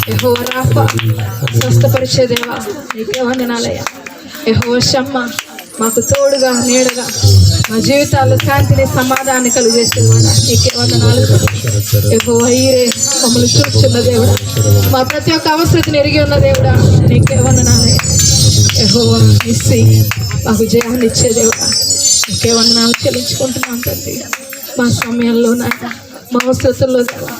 యెహోవా రాఫా, స్వస్థపరిచే దేవా నీకే వందనాలయ్యా. యెహోవా షమ్మా, మాకు తోడుగా నీడగా మా జీవితాల్లో శాంతిని సమాధానాన్ని కలుగజేసేవాడా నీకే వందనాలు. యెహోవా ఈరే, మమ్మల్ని చూస్తున్న దేవుడా, మా ప్రతి ఒక్క అవసరతను ఎరిగి ఉన్న దేవుడా నీకే వందనాలయ్యా. యెహోవా నిస్సి, మాకు జయాన్ని ఇచ్చే దేవుడా నీకే వందనాలు చెల్లించుకుంటున్నాం తండ్రి. మా సమయంలో నాయన, మా అవసరతల్లో దేవా,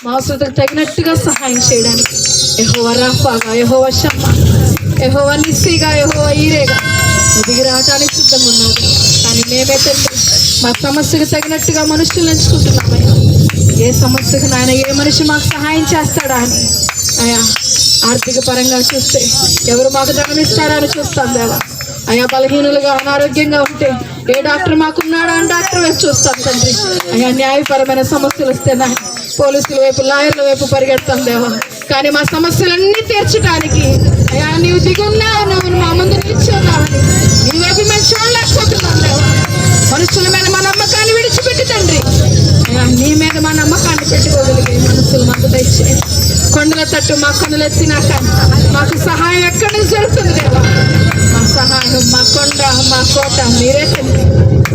మా అవసరతకు తగినట్టుగా సహాయం చేయడానికి యెహోవా రాఫాగా, యెహోవా షమ్మా, యెహోవా నిస్సిగా, యెహోవా ఈరేగా దిగి రావటానికి సిద్ధంగా ఉన్నావు. కానీ మేమే తండ్రి మా సమస్యకు తగినట్టుగా మనుషులు ఎంచుకుంటున్నామయ్యా. ఏ సమస్యకు నాయన ఏ మనిషి మాకు సహాయం చేస్తాడా అని అయ్యా, ఆర్థిక పరంగా చూస్తే ఎవరు మాకు ధనం ఇస్తారా అని చూస్తాం దేవా. అయ్యా, బలహీనులుగా అనారోగ్యంగా ఉంటే ఏ డాక్టర్ మాకున్నాడా అని డాక్టర్ వైపు చూస్తాం తండ్రి. అయ్యా, న్యాయపరమైన సమస్యలు వస్తే నాయన పోలీసుల వైపు, లాయర్ల వైపు పరిగెడతాం దేవా. కానీ మా సమస్యలన్నీ తీర్చడానికి అయ్యా నీవు దిగున్నావు, నువ్వు మా ముందు నిల్చున్నావని నీ వైపు మేము చూడలేకపోతున్నాం దేవా. మనుషుల మీద మా నమ్మకాన్ని విడిచిపెట్టి తండ్రి అయ్యా నీ మీద మా నమ్మకాన్ని పెట్టుకోగలిగే మనసులు మాకు దయచేయండి. కొండల తట్టు మా కన్నులు ఎత్తినాక మాకు సహాయం ఎక్కడి నుంచి జరుగుతుంది దేవా. మా సహాయం, మా కొండ, మా కోట మీరే తండ్రి.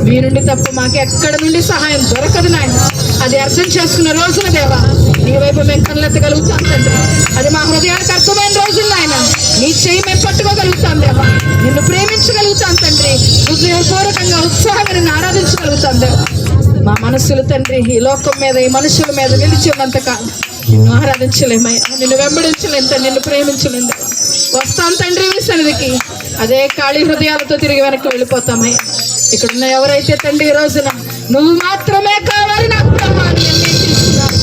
మీ నుండి తప్ప మాకు ఎక్కడి నుండి సహాయం దొరకదు నాయన. అది అర్థం చేసుకున్న రోజున దేవా నీ వైపు మేము కళ్ళెత్తగలుగుతాం తండ్రి. అది మా హృదయానికి అర్థమైన రోజులు నాయన. నీ చేయి మేము పట్టుకోగలుగుతాం దేవా. నిన్ను ప్రేమించగలుగుతాం తండ్రి. హృదయపూర్వకంగా ఉత్సాహంగా నిన్ను ఆరాధించగలుగుతాం దేవా. మా మనసులు తండ్రి ఈ లోకం మీద, ఈ మనుషుల మీద నిలిచి ఉన్నంత కాలం నిన్ను ఆరాధించలేమయ్యా, నిన్ను వెంబడించలేం తండ్రి, నిన్ను ప్రేమించలేం దేవా. వస్తాం తండ్రి మీ సన్నిధికి, అదే ఖాళీ హృదయాలతో తిరిగి వెనక్కి వెళ్ళిపోతామయ్యా. ఇక్కడున్న ఎవరైతే తండ్రి ఈ రోజున నువ్వు మాత్రమే కావాలి నాకు ప్రభా అని నిర్ణయించుకున్నారు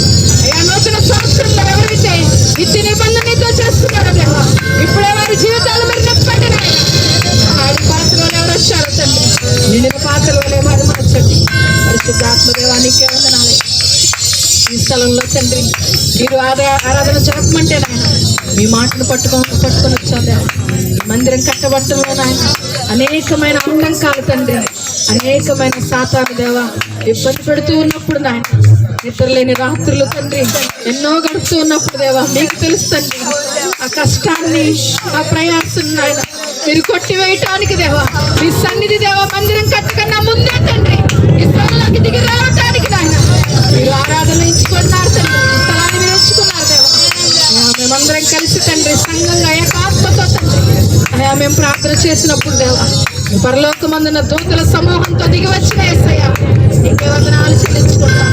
అయ్యా, నూతన సంవత్సరంలో ఎవరైతే నిత్య నిబంధనతో చేస్తున్నారో దేవా, ఇప్పుడే వారి జీవితాలు మీరు నింపండి నాయన. ఆడి పాత్రలో ఎవరు వచ్చారో తండ్రి, నిండిన పాత్రలోనే వారు మార్చండి. పరిశుద్ధ ఆత్మదేవానికి వందనాలు. ఈ స్థలంలో తండ్రి మీరు ఆరాధన జరపమంటే నాయన మీ మాటను పట్టుకొని వచ్చాం దేవా. మందిరం కట్టబట్టంలో నాయన అనేకమైన ఆటంకాలు తండ్రి, అనేకమైన సాతాను దేవా ఇబ్బంది పెడుతూ ఉన్నప్పుడు నాయన, నిద్రలేని రాత్రులు తండ్రి ఎన్నో గడుపుతూ ఉన్నప్పుడు దేవా మీకు తెలుసు తండ్రి ఆ కష్టాన్ని, ఆ ప్రయాసం నాయన మీరు కొట్టివేయటానికి దేవా, మీ సన్నిధి దేవా మందిరం కట్టకన్నా ముందే తండ్రి ఈ స్థలంలోకి దిగి రావటానికి నాయన మీరు ఆరాధన ఎంచుకున్నారు తండ్రి, ఈ స్థలాన్ని మీరు ఎంచుకున్నారు దేవా. మేమందరం కలిసి తండ్రి సంఘంగా ఏకాత్మతో తండ్రి అయా మేము ప్రార్థన చేసినప్పుడు దేవా పరలోకమందున దూతల సమూహంతో దిగి వచ్చిన యేసయ్య నీకే వందనాలు చెల్లించుకుంటాం.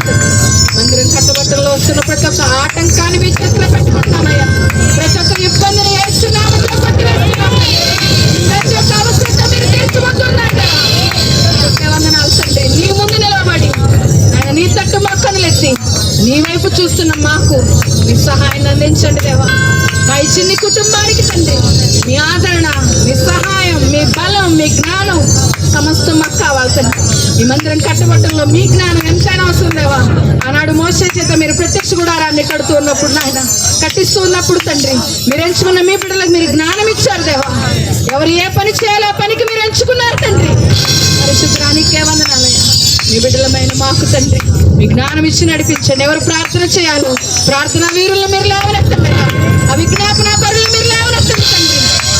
మందిరం కట్టబట్టల్లో వస్తున్న ప్రతి ఒక్క ఆటంకాన్ని మీ చేతిలో పెట్టుకుంటామయ్యా. ప్రతి ఒక్క ఇబ్బందిని యేసునామములో కొట్టివేస్తున్నాం. ప్రతి ఒక్క అవసరత మీరు తీర్చబోతున్నారు. నీకే వందనాలు తండ్రి. నీ ముందు నిలబడి ఆయన నీ తట్టు మొక్కనులెత్తి నీ వైపు చూస్తున్న మాకు మీ సహాయాన్ని అందించండి దేవా. మా ఈ చిన్ని కుటుంబానికి తండ్రి మీ ఆదరణ, మీ సహాయం, మీ బలం, మీ జ్ఞానం సమస్తం మాకు కావాలి తండ్రి. ఈ మందిరం కట్టబట్టంలో మీ జ్ఞానం ఎంతైనా అవసరం దేవా. ఆనాడు మోషే చేత మీరు ప్రత్యక్ష గుడారాన్ని కడుతూ ఉన్నప్పుడు నాయన, కట్టిస్తూ ఉన్నప్పుడు తండ్రి మీరు ఎంచుకున్న మీ బిడ్డలకు మీరు జ్ఞానం ఇచ్చారు దేవా. ఎవరు ఏ పని చేయాలో ఆ పనికి మీరు ఎంచుకున్నారు తండ్రి. పరిశుద్ధానికే వందనాలయ్యా. మీ బిడ్డలమైన మాకు తండ్రి మీ జ్ఞానం ఇచ్చి నడిపించండి. ఎవరు ప్రార్థన చేయాలో ప్రార్థన వీరులను మీరు లేవనెత్తండి. ఆ విజ్ఞాపన పరులు మీరు లేవనెత్తండి తండ్రి.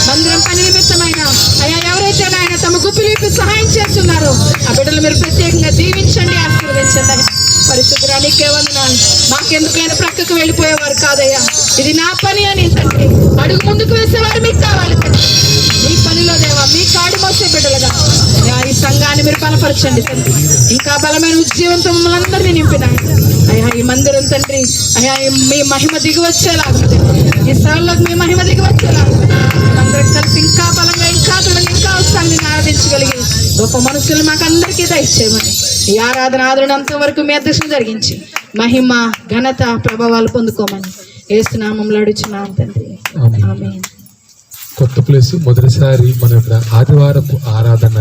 మందిరం పని నిమిత్తమైన అయ్యా ఎవరైతే ఆయన తమ గుప్పిలిపి సహాయం చేస్తున్నారో ఆ బిడ్డలు మీరు ప్రత్యేకంగా దీవించండి, ఆశీర్వదించండి. పరిశుద్ధానికే వందనాలు. మాకెందుకైనా ప్రక్కకు వెళ్ళిపోయేవారు కాదయ్యా, ఇది నా పని అని తండ్రి అడుగు ముందుకు వేసేవారు మీకు కావాలి తండ్రి. మీ పనిలో దేవా మీ కాడు మోసే బిడ్డలుగా ఈ సంఘాన్ని మీరు బలపరచండి తండ్రి. ఇంకా బలమైన ఉద్యోగంతో మమ్మల్ని అందరినీ నింపిన అయ్యా ఈ మందిరం తండ్రి అయ్యా మీ మహిమ దిగివచ్చేలాగా ఈ స్థలంలోకి మీ మహిమ దిగివచ్చేలాగా అందరం కలిసి ఇంకా బలంగా, ఇంకా దృఢంగా, ఇంకా ఉత్సాహాన్ని ఆరాధించగలిగి గొప్ప మనసులు మాకు అందరికీ దయచేయమని ఈ ఆరాధన అంతవరకు మీ అధ్యక్షం జరిగించి మహిమ, ఘనత, ప్రభావాలు పొందుకోమని యేసు నామములో అడుగుచున్నాం తండ్రి. ఆమేన్. కొత్త ప్లేస్ మొదటిసారి మనం ఇక్కడ ఆదివారపు ఆరాధన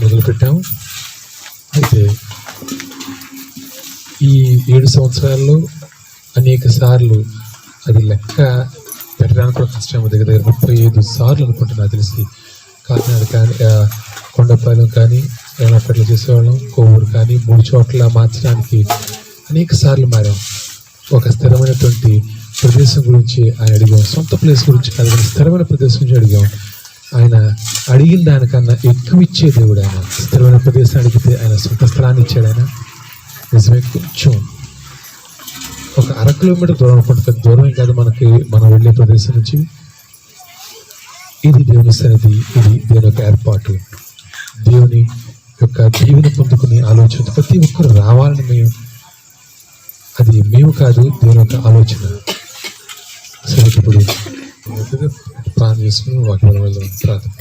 మొదలుపెట్టాము. అయితే ఈ 7 సంవత్సరాల్లో అనేక సార్లు అది లెక్క పెట్టడానికి కూడా కష్టం. దగ్గర 35 సార్లు అనుకుంటున్నా తెలిసి కాకినాడ కానీ, కొండపాలెం కానీ, ఏనాపేటలో చేసేవాళ్ళం, కొవ్వూరు కానీ 3 చోట్ల మార్చడానికి అనేక సార్లు మారాం. ఒక స్థిరమైనటువంటి ప్రదేశం గురించి ఆయన అడిగాం. సొంత ప్లేస్ గురించి కాదు కానీ స్థిరమైన ప్రదేశం గురించి అడిగాం. ఆయన అడిగిన దానికన్నా ఎక్కువ ఇచ్చే దేవుడు ఆయన. స్థిరమైన ప్రదేశం అడిగితే ఆయన సొంత స్థలాన్ని ఇచ్చాడు ఆయన. నిజమే, కొంచెం ఒక 1/2 కిలోమీటర్ దూరం అనుకుంటుంది, దూరం కాదు మనకి మనం వెళ్ళే ప్రదేశం నుంచి. ఇది దేవుని సన్నిధి, ఇది దేవుని యొక్క ఏర్పాటు. దేవుని యొక్క దీవెన పొందుకునే ఆలోచన ప్రతి ఒక్కరు రావాలని అది మేము కాదు, దేవుని యొక్క ఆలోచన. సరే ఇప్పుడు ప్రార్థన చేసుకుని వాక్యం వెళ్దాం. ప్రార్థన.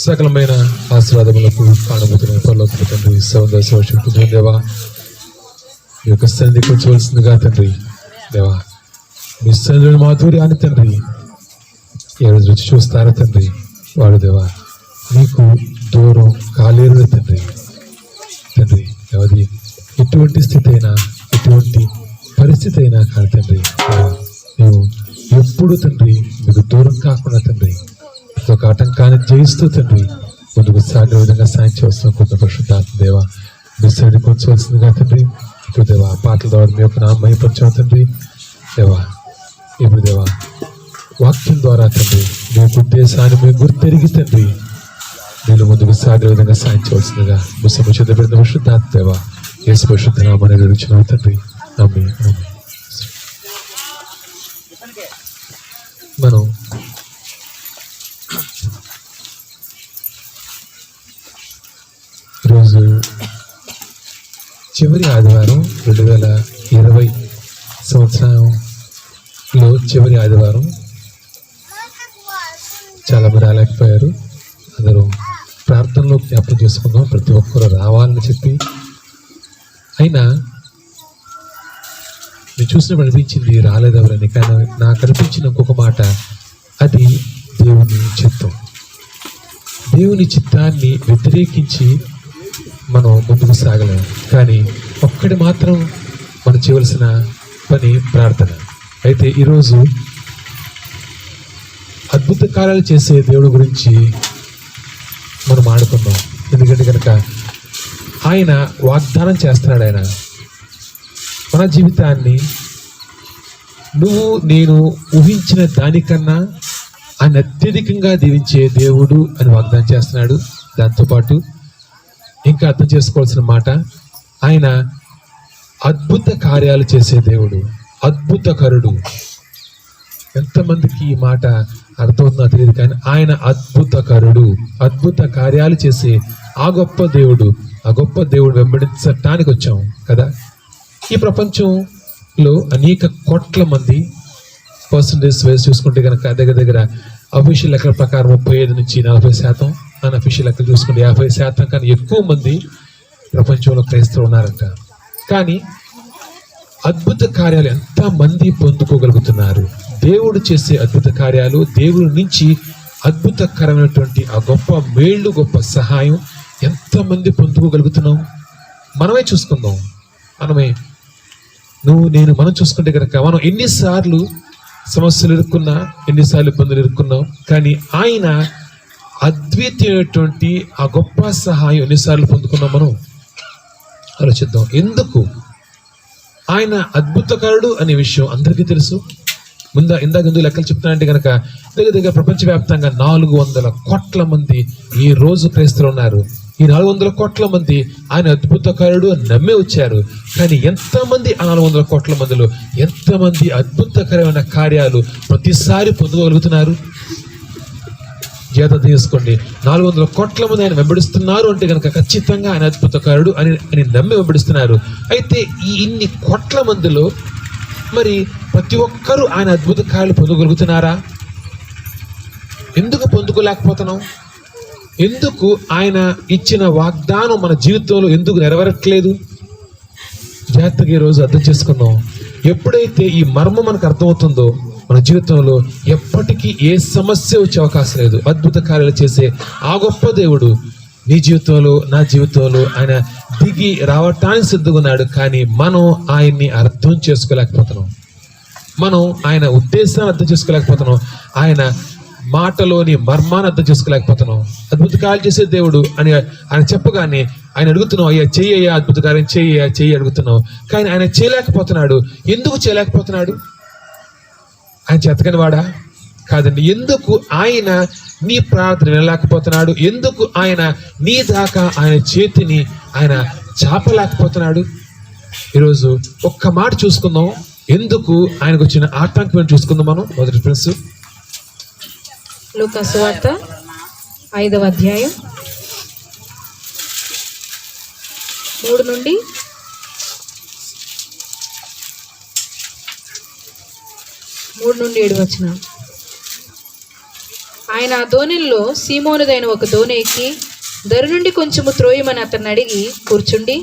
సకలమైన ఆశీర్వాదములకు కారణమవుతున్న పరలోకపు తండ్రి సౌందర్య దేవా మీ యొక్క సన్నిధికి వచ్చవలసిందిగా తండ్రి దేవా, మీ సన్నిధిని మాధుర్యాన్ని తండ్రి ఏ రోజు రుచి చూస్తారా తండ్రి వాడు దేవా మీకు దూరం కాలేరు తండ్రి. తండ్రి అది ఎటువంటి స్థితి అయినా, ఎటువంటి పరిస్థితి అయినా కానీ తండ్రి మేము ఎప్పుడు తండ్రి మీకు దూరం కాకుండా తండ్రి ఒక ఆటంకాన్ని జయిస్తూ తండ్రి ముందుకు సాగే విధంగా సాయం చేస్తున్న కొంత పరిశుద్ధాత్మ దేవ మీ సన్నిధికి వచ్చవలసిందిగా తండ్రి. ఇప్పుడు దేవా పాటల ద్వారా మీ యొక్క నామ మహిమపరచాం తండ్రి దేవా. ఇప్పుడు దేవా వాక్యం ద్వారా తండ్రి మీ యొక్క ఉద్దేశాన్ని మేము గుర్తెరిగి తండ్రి నేను ముందుకు సాగే విధంగా సాయం చేయవలసిందిగా ముసము చెందబడిన పరిశుద్ధాత్మ దేవ యేసు పరిశుద్ధ నామమున వేడుచున్నాము తండ్రి. ఆమేన్. మనం ఈరోజు చివరి ఆదివారం 2020 సంవత్సరంలో చివరి ఆదివారం చాలా మంది రాలేకపోయారు. అందరూ ప్రార్థనలో జ్ఞాపకం చేసుకుందాం, ప్రతి ఒక్కరు రావాలని చెప్పి. అయినా నేను చూసినప్పుడు అనిపించింది రాలేదు ఎవరని, కానీ నాకు అనిపించిన ఇంకొక మాట, అది దేవుని చిత్తం. దేవుని చిత్తాన్ని వ్యతిరేకించి మనం ముందుకు సాగలేము. కానీ ఒక్కటి మాత్రం మనం చేయవలసిన పని ప్రార్థన. అయితే ఈరోజు అద్భుత కార్యాలు చేసే దేవుడి గురించి మనం ఆడుకుందాం. ఎందుకంటే కనుక ఆయన వాగ్దానం చేస్తున్నాడు. ఆయన మన జీవితాన్ని నువ్వు నేను ఊహించిన దానికన్నా ఆయన అత్యధికంగా దీవించే దేవుడు అని వాగ్దానం చేస్తున్నాడు. దాంతోపాటు ఇంకా అర్థం చేసుకోవాల్సిన మాట, ఆయన అద్భుత కార్యాలు చేసే దేవుడు, అద్భుతకరుడు. ఎంతమందికి ఈ మాట అర్థమవుతుందో తెలియదు, కానీ ఆయన అద్భుతకరుడు, అద్భుత కార్యాలు చేసే ఆ గొప్ప దేవుడు. ఆ గొప్ప దేవుడు వెంబడించటానికి వచ్చాం కదా. ఈ ప్రపంచంలో అనేక కోట్ల మంది, పర్సంటేజ్ వైజ్ చూసుకుంటే కనుక దగ్గర దగ్గర అఫీషియల్ లెక్కల ప్రకారం 35 నుంచి 40%, అన్అఫీషియల్ లెక్కలు చూసుకుంటే 50% కానీ ఎక్కువ మంది ప్రపంచంలో క్రైస్తవులు ఉన్నారంట. కానీ అద్భుత కార్యాలు ఎంతమంది పొందుకోగలుగుతున్నారు? దేవుడు చేసే అద్భుత కార్యాలు, దేవుడి నుంచి అద్భుతకరమైనటువంటి ఆ గొప్ప మేళ్ళు, గొప్ప సహాయం ఎంతమంది పొందుకోగలుగుతున్నాం? మనమే చూసుకుందాం. నువ్వు నేను మనం చూసుకుంటే కనుక మనం ఎన్నిసార్లు సమస్యలు ఇరుక్కున్నా, ఎన్నిసార్లు ఇబ్బందులు ఇరుక్కున్నాం, కానీ ఆయన అద్వితీయమైనటువంటి ఆ గొప్ప సహాయం ఎన్నిసార్లు పొందుకున్నాం మనం ఆలోచిద్దాం. ఎందుకు ఆయన అద్భుతకరుడు అనే విషయం అందరికీ తెలుసు. ఇందాక ఎందుకు లెక్కలు చెప్తానంటే కనుక దగ్గర దగ్గర ప్రపంచవ్యాప్తంగా 400 కోట్ల మంది ఈ రోజు క్రైస్తవులు ఉన్నారు. ఈ 400 కోట్ల మంది ఆయన అద్భుతకరుడు నమ్మే వచ్చారు. కానీ ఎంతమంది ఆ 400 కోట్ల మందిలో ఎంతమంది అద్భుతకరమైన కార్యాలు ప్రతిసారి పొందుకోగలుగుతున్నారు? జాగ్రత్త తీసుకోండి. 400 కోట్ల మంది ఆయన వెంబడిస్తున్నారు అంటే కనుక ఖచ్చితంగా ఆయన అద్భుతకరుడు అని నమ్మి వెంబడిస్తున్నారు. అయితే ఈ ఇన్ని కోట్ల మందిలో మరి ప్రతి ఒక్కరూ ఆయన అద్భుత కార్యాలు పొందగలుగుతున్నారా? ఎందుకు పొందుకోలేకపోతున్నాం? ఎందుకు ఆయన ఇచ్చిన వాగ్దానం మన జీవితంలో ఎందుకు నెరవేరట్లేదు? జాగ్రత్తగా ఈరోజు అర్థం చేసుకుందాం. ఎప్పుడైతే ఈ మర్మం మనకు అర్థమవుతుందో మన జీవితంలో ఎప్పటికీ ఏ సమస్య వచ్చే అవకాశం లేదు. అద్భుత కార్యాలు చేసే ఆ గొప్ప దేవుడు నీ జీవితంలో, నా జీవితంలో ఆయన దిగి రావటానికి సిద్ధంగా ఉన్నాడు. కానీ మనం ఆయన్ని అర్థం చేసుకోలేకపోతున్నాం. మనం ఆయన ఉద్దేశాన్ని అర్థం చేసుకోలేకపోతున్నాం. ఆయన మాటలోని మర్మాన్ని అర్థం చేసుకోలేకపోతున్నాం. అద్భుత కార్యాలు చేసే దేవుడు అని ఆయన చెప్పగానే ఆయన అడుగుతున్నాం, అయ్యా చెయ్యి, అద్భుత కార్యం చెయ్యి అడుగుతున్నాం. కానీ ఆయన చేయలేకపోతున్నాడు. ఎందుకు చేయలేకపోతున్నాడు? ఆయన చేతకని వాడా? కాదండి. ఎందుకు ఆయన నీ ప్రార్థన వినలేకపోతున్నాడు? ఎందుకు ఆయన నీ దాకా ఆయన చేతిని ఆయన చాపలేకపోతున్నాడు? ఈరోజు ఒక్క మాట చూసుకుందాం. ఎందుకు ఆయనకు వచ్చిన ఆటంకం చూసుకుందాం. మనం మొదటి ఫ్రెండ్స్ లూకా సువార్త 5వ అధ్యాయం 3 నుండి 7 వచనం. ఆయన ఆ దోణిల్లో సీమోనుదైన ఒక దోణి ఎక్కి దరి నుండి కొంచెము త్రోయమని అతన్ని అడిగి కూర్చుండి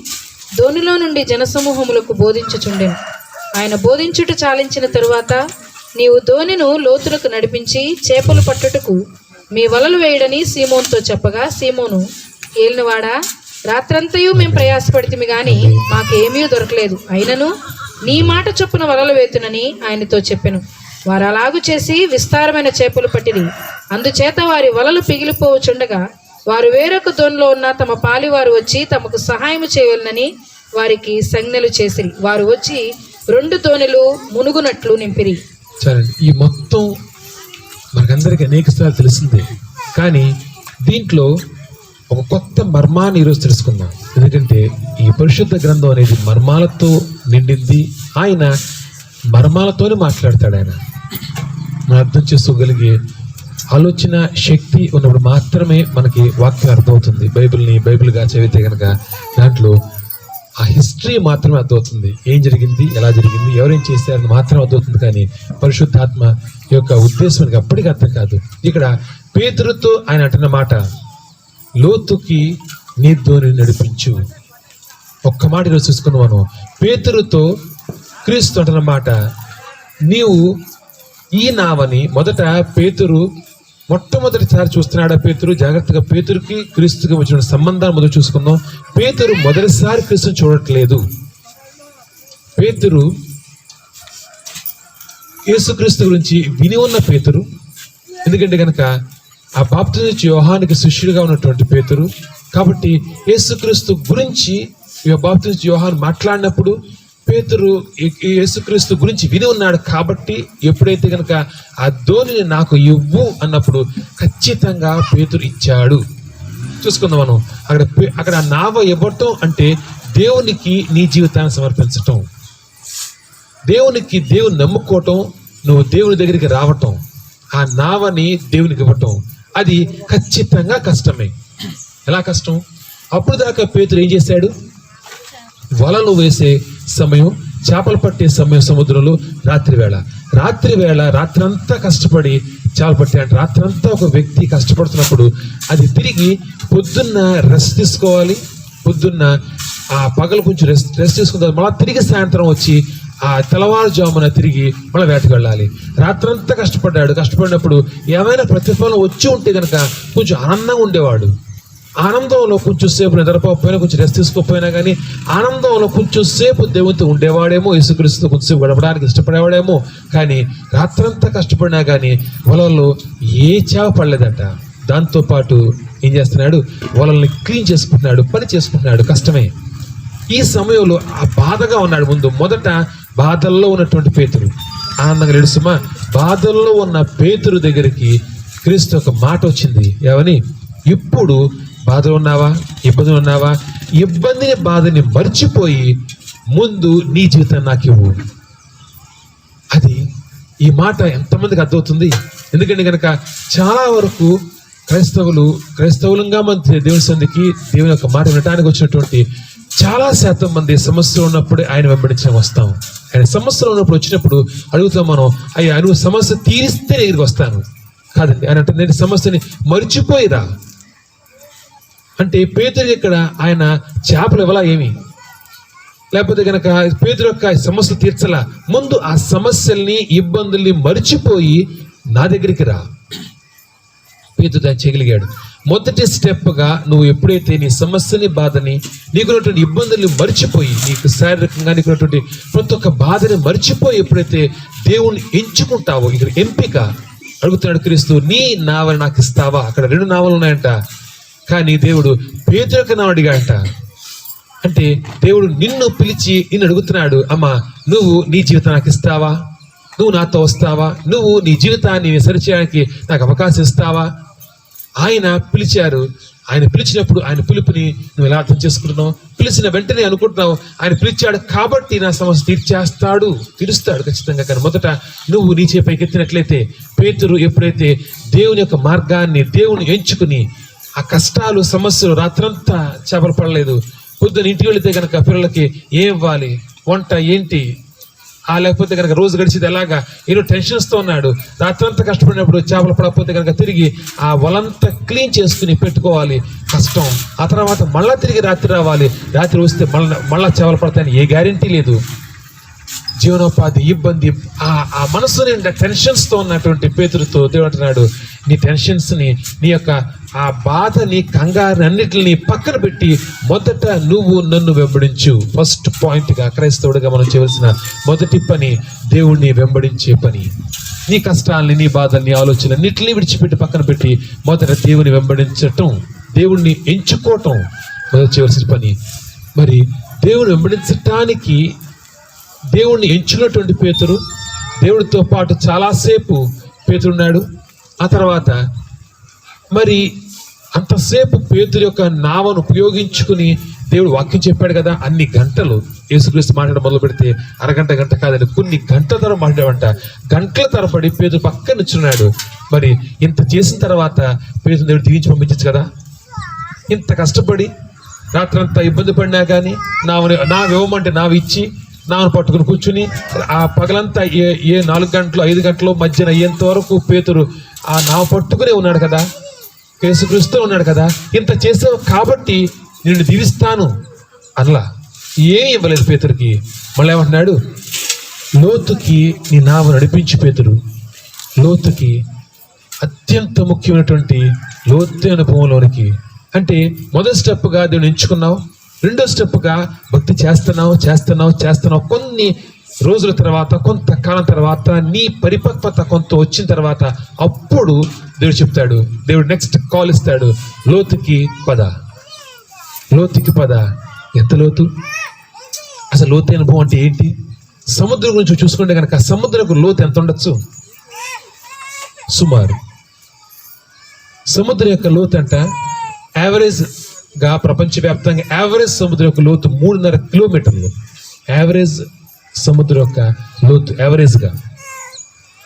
దోణిలో నుండి జనసమూహములకు బోధించుచుండెను. ఆయన బోధించుట చాలించిన తరువాత, నీవు దోణిను లోతులకు నడిపించి చేపలు పట్టుటకు మీ వలలు వేయడని సీమోనుతో చెప్పగా, సీమోను, ఏలినవాడా, రాత్రంతయు మేము ప్రయాసపడితిమి గాని మాకేమీ దొరకలేదు. అయినను నీ మాట చొప్పున వలలు వేతునని ఆయనతో చెప్పెను. వారు అలాగు చేసి విస్తారమైన చేపలు పట్టిరి. అందుచేత వారి వలలు పిగిలిపోవచుండగా వారు వేరొక దోణిలో ఉన్న తమ పాలివారు వచ్చి తమకు సహాయం చేయవలనని వారికి సంజ్ఞలు చేసిరి. వారు వచ్చి 2 దోణిలు మునుగునట్లు నింపిరి. సరే, ఈ మొత్తం మనకందరికీ అనేక సార్లు తెలిసిందే. కానీ దీంట్లో ఒక కొత్త మర్మాన్ని ఈరోజు తెలుసుకుందాం. ఎందుకంటే ఈ పరిశుద్ధ గ్రంథం అనేది మర్మాలతో నిండింది. ఆయన మర్మాలతోనే మాట్లాడతాడు. ఆయన మనం అర్థం చేసుకోగలిగే ఆలోచన శక్తి ఉన్నప్పుడు మాత్రమే మనకి వాక్యం అర్థమవుతుంది. బైబిల్గా చదివితే కనుక దాంట్లో ఆ హిస్టరీ మాత్రమే అర్థమవుతుంది. ఏం జరిగింది, ఎలా జరిగింది, ఎవరేం చేశారని మాత్రమే అర్థమవుతుంది. కానీ పరిశుద్ధాత్మ యొక్క ఉద్దేశం మనకి అప్పటికి అర్థం కాదు. ఇక్కడ పేతురుతో ఆయన అంటున్న మాట, లోతుకి నీ ధోని నడిపించు. ఒక్క మాట ఈరోజు చూసుకున్నాం మనం. పేతురుతో క్రీస్తు అంటున్న మాట, నీవు ఈ నావని. మొదట పేతురు మొట్టమొదటిసారి చూస్తున్నాడా పేతురు? జాగ్రత్తగా పేతురుకి క్రీస్తుకి వచ్చిన సంబంధాన్ని మొదలు చూసుకుందాం. పేతురు మొదటిసారి క్రీస్తుని చూడట్లేదు. పేతురు యేసుక్రీస్తు గురించి విని ఉన్న పేతురు. ఎందుకంటే కనుక ఆ బాప్తిస్మ యోహానుకి శిష్యుడిగా ఉన్నటువంటి పేతురు. కాబట్టి యేసుక్రీస్తు గురించి బాప్తిస్మ యోహాను మాట్లాడినప్పుడు పేతురు యేసుక్రీస్తు గురించి విని ఉన్నాడు. కాబట్టి ఎప్పుడైతే కనుక ఆ ధోనిని నాకు ఇవ్వు అన్నప్పుడు ఖచ్చితంగా పేతురు ఇచ్చాడు. చూసుకుందాం మనం. అక్కడ ఆ నావ ఇవ్వటం అంటే దేవునికి నీ జీవితాన్ని సమర్పించటం, దేవునికి దేవుని నమ్ముకోవటం, నువ్వు దేవుని దగ్గరికి రావటం, ఆ నావని దేవునికి ఇవ్వటం, అది ఖచ్చితంగా కష్టమే. ఎలా కష్టం? అప్పుడు దాకా పేతురు ఏం చేశాడు? వలలు వేసే సమయం, చేపలు పట్టే సమయం సముద్రంలో రాత్రి వేళ రాత్రంతా కష్టపడి చేపలు పట్టాడు. రాత్రంతా ఒక వ్యక్తి కష్టపడుతున్నప్పుడు అది తిరిగి పొద్దున్న రెస్ట్ తీసుకోవాలి. పొద్దున్న ఆ పగలు కొంచెం రెస్ట్ తీసుకున్న మళ్ళీ తిరిగి సాయంత్రం వచ్చి ఆ తెల్లవారుజామున తిరిగి మళ్ళీ వేటకు వెళ్ళాలి. రాత్రంతా కష్టపడినప్పుడు ఏమైనా ప్రతిఫలం వచ్చి ఉంటే కనుక కొంచెం ఆనందంగా ఉండేవాడు. ఆనందంలో కొంచెం సేపు నిద్రపోకపోయినా, కొంచెం రెస్ట్ తీసుకోకపోయినా కానీ ఆనందంలో కొంచెం సేపు దేవునితో ఉండేవాడేమో, యేసుక్రీస్తుతో కొంచెంసేపు గడపడానికి ఇష్టపడేవాడేమో. కానీ రాత్రంతా కష్టపడినా కానీ వలల్లో ఏ చేప పడలేదట. దాంతోపాటు ఏం చేస్తున్నాడు? వలల్ని క్లీన్ చేసుకుంటున్నాడు, పని చేసుకుంటున్నాడు. కష్టమే. ఈ సమయంలో ఆ బాధగా ఉన్నాడు. మొదట బాధల్లో ఉన్నటువంటి పేతురు ఆనందంగా లేడు సుమా. బాధల్లో ఉన్న పేతురు దగ్గరికి క్రీస్తు ఒక మాట వచ్చింది. ఏమని? ఇప్పుడు బాధలు ఉన్నావా, ఇబ్బందులు ఉన్నావా? ఇబ్బందిని, బాధని మర్చిపోయి ముందు నీ జీవితాన్ని నాకు ఇవ్వు. అది ఈ మాట ఎంతమందికి అర్థమవుతుంది? ఎందుకంటే కనుక చాలా వరకు క్రైస్తవులంగా మన దేవుని సంధికి దేవుని యొక్క మాట వినటానికి వచ్చినటువంటి చాలా శాతం మంది సమస్యలు ఉన్నప్పుడే ఆయన వెంబడించడం వస్తాం. ఆయన సమస్యలు ఉన్నప్పుడు వచ్చినప్పుడు అడుగుతాం మనం, అయ్యా నువ్వు సమస్య తీరిస్తే దగ్గరికి వస్తాను. కాదండి, ఆయన అంటే నేను సమస్యని మర్చిపోయిరా అంటే పేతురు ఇక్కడ ఆయన చేపలు ఇవ్వలా ఏమి, లేకపోతే కనుక పేతురు యొక్క సమస్యలు తీర్చలా. ముందు ఆ సమస్యల్ని, ఇబ్బందుల్ని మర్చిపోయి నా దగ్గరికి రా. పేతురు దాన్ని చేయగలిగాడు. మొదటి స్టెప్గా నువ్వు ఎప్పుడైతే నీ సమస్యని, బాధని, నీకున్నటువంటి ఇబ్బందుల్ని మర్చిపోయి, నీకు శారీరకంగా నీకున్నటువంటి ప్రతి ఒక్క బాధని మర్చిపోయి ఎప్పుడైతే దేవుణ్ణి ఎంచుకుంటావో, ఇక్కడ ఎంపిక అడుగుతున్నాడు క్రీస్తు, నీ నావని నాకు ఇస్తావా? అక్కడ 2 నావలు ఉన్నాయంట. కానీ దేవుడు పేతురుకి నావ అడిగాడంట. అంటే దేవుడు నిన్ను పిలిచి నిన్ను అడుగుతున్నాడు, అమ్మా నువ్వు నీ జీవితం నాకు ఇస్తావా? నువ్వు నాతో వస్తావా? నువ్వు నీ జీవితాన్ని సరిచేయడానికి నాకు అవకాశం ఇస్తావా? ఆయన పిలిచారు. ఆయన పిలిచినప్పుడు ఆయన పిలుపుని నువ్వు ఎలా అర్థం చేసుకుంటున్నావు? పిలిచిన వెంటనే అనుకుంటున్నావు ఆయన పిలిచాడు కాబట్టి నా సమస్య తీరుస్తాడు ఖచ్చితంగా. కానీ మొదట నువ్వు నీ చేయి పైకెత్తినట్లయితే, పేతురు ఎప్పుడైతే దేవుని యొక్క మార్గాన్ని, దేవుని ఎంచుకుని ఆ కష్టాలు, సమస్యలు, రాత్రంతా చేపలు పడలేదు, పొద్దున ఇంటికి వెళితే కనుక పిల్లలకి ఏం ఇవ్వాలి, వంట ఏంటి, లేకపోతే కనుక రోజు గడిచేది ఎలాగా, ఏదో టెన్షన్స్తో ఉన్నాడు. రాత్రంతా కష్టపడినప్పుడు చేపలు పడకపోతే కనుక తిరిగి ఆ వలంతా క్లీన్ చేసుకుని పెట్టుకోవాలి, కష్టం. ఆ తర్వాత మళ్ళా తిరిగి రాత్రి రావాలి, రాత్రి వస్తే మళ్ళా చేపలు పడతాయని ఏ గ్యారెంటీ లేదు. జీవనోపాధి, ఇబ్బంది, ఆ మనసు నిండా టెన్షన్స్తో ఉన్నటువంటి పేతురుతో దేవుడు అంటున్నాడు, నీ టెన్షన్స్ని, నీ యొక్క ఆ బాధని, కంగారుని అన్నిటిని పక్కన పెట్టి మొదట నువ్వు నన్ను వెంబడించు. ఫస్ట్ పాయింట్గా క్రైస్తవుడిగా మనం చేయవలసిన మొదటి పని దేవుణ్ణి వెంబడించే పని. నీ కష్టాలని, నీ బాధల్ని, ఆలోచనలు అన్నిటిని విడిచిపెట్టి పక్కన పెట్టి మొదట దేవుని వెంబడించటం, దేవుణ్ణి ఎంచుకోవటం మొదటి చేయవలసిన పని. మరి దేవుని వెంబడించటానికి దేవుణ్ణి ఎంచుకున్నటువంటి పేతురు, దేవుడితో పాటు చాలాసేపు పేతురున్నాడు. ఆ తర్వాత మరి అంతసేపు పేతురు యొక్క నావను ఉపయోగించుకుని దేవుడు వాక్యం చెప్పాడు కదా, అన్ని గంటలు యేసుక్రీస్తు మాట్లాడడం మొదలు పెడితే అరగంట, గంట కాదని కొన్ని గంటల తరం మాట్లాడామంట. గంటల తరబడి పేతురు పక్కన నిల్చున్నాడు. మరి ఇంత చేసిన తర్వాత పేతురు దేవుడు దిగించి పంపించచ్చు కదా. ఇంత కష్టపడి రాత్రంతా ఇబ్బంది పడినా కానీ నావి ఇవ్వమంటే నావి ఇచ్చి నాను పట్టుకుని కూర్చుని ఆ పగలంతా ఏ 4 గంటలు 5 గంటలు మధ్యన అయ్యేంత వరకు పేతురు ఆ నావ పట్టుకునే ఉన్నాడు కదా, యేసుక్రీస్తు ఉన్నాడు కదా, ఇంత చేసావు కాబట్టి నిన్ను దీవిస్తాను అనలా. ఏం ఇవ్వలేదు పేతురికి. మళ్ళీ ఏమంటున్నాడు, లోతుకి నీ నావ నడిపించి పేతురు. లోతుకి అత్యంత ముఖ్యమైనటువంటి లోతైన అనుభవంలోనికి, అంటే మొదటి స్టెప్గా దేవుని ఎంచుకున్నావు, రెండో స్టెప్గా భక్తి చేస్తున్నావు. కొన్ని రోజుల తర్వాత, కొంతకాలం తర్వాత, నీ పరిపక్వత కొంత వచ్చిన తర్వాత అప్పుడు దేవుడు చెప్తాడు, దేవుడు నెక్స్ట్ కాల్ ఇస్తాడు, లోతుకి పద. ఎంత లోతు? అసలు లోతు అనుభవం అంటే ఏంటి? సముద్రం గురించి చూసుకుంటే కనుక సముద్రకు లోతు ఎంత ఉండొచ్చు? సుమారు సముద్రం యొక్క లోతు అంట యావరేజ్గా ప్రపంచవ్యాప్తంగా యావరేజ్ సముద్రం యొక్క లోతు 3.5 కిలోమీటర్లు. యావరేజ్ సముద్రం యొక్క లోతు యావరేజ్గా.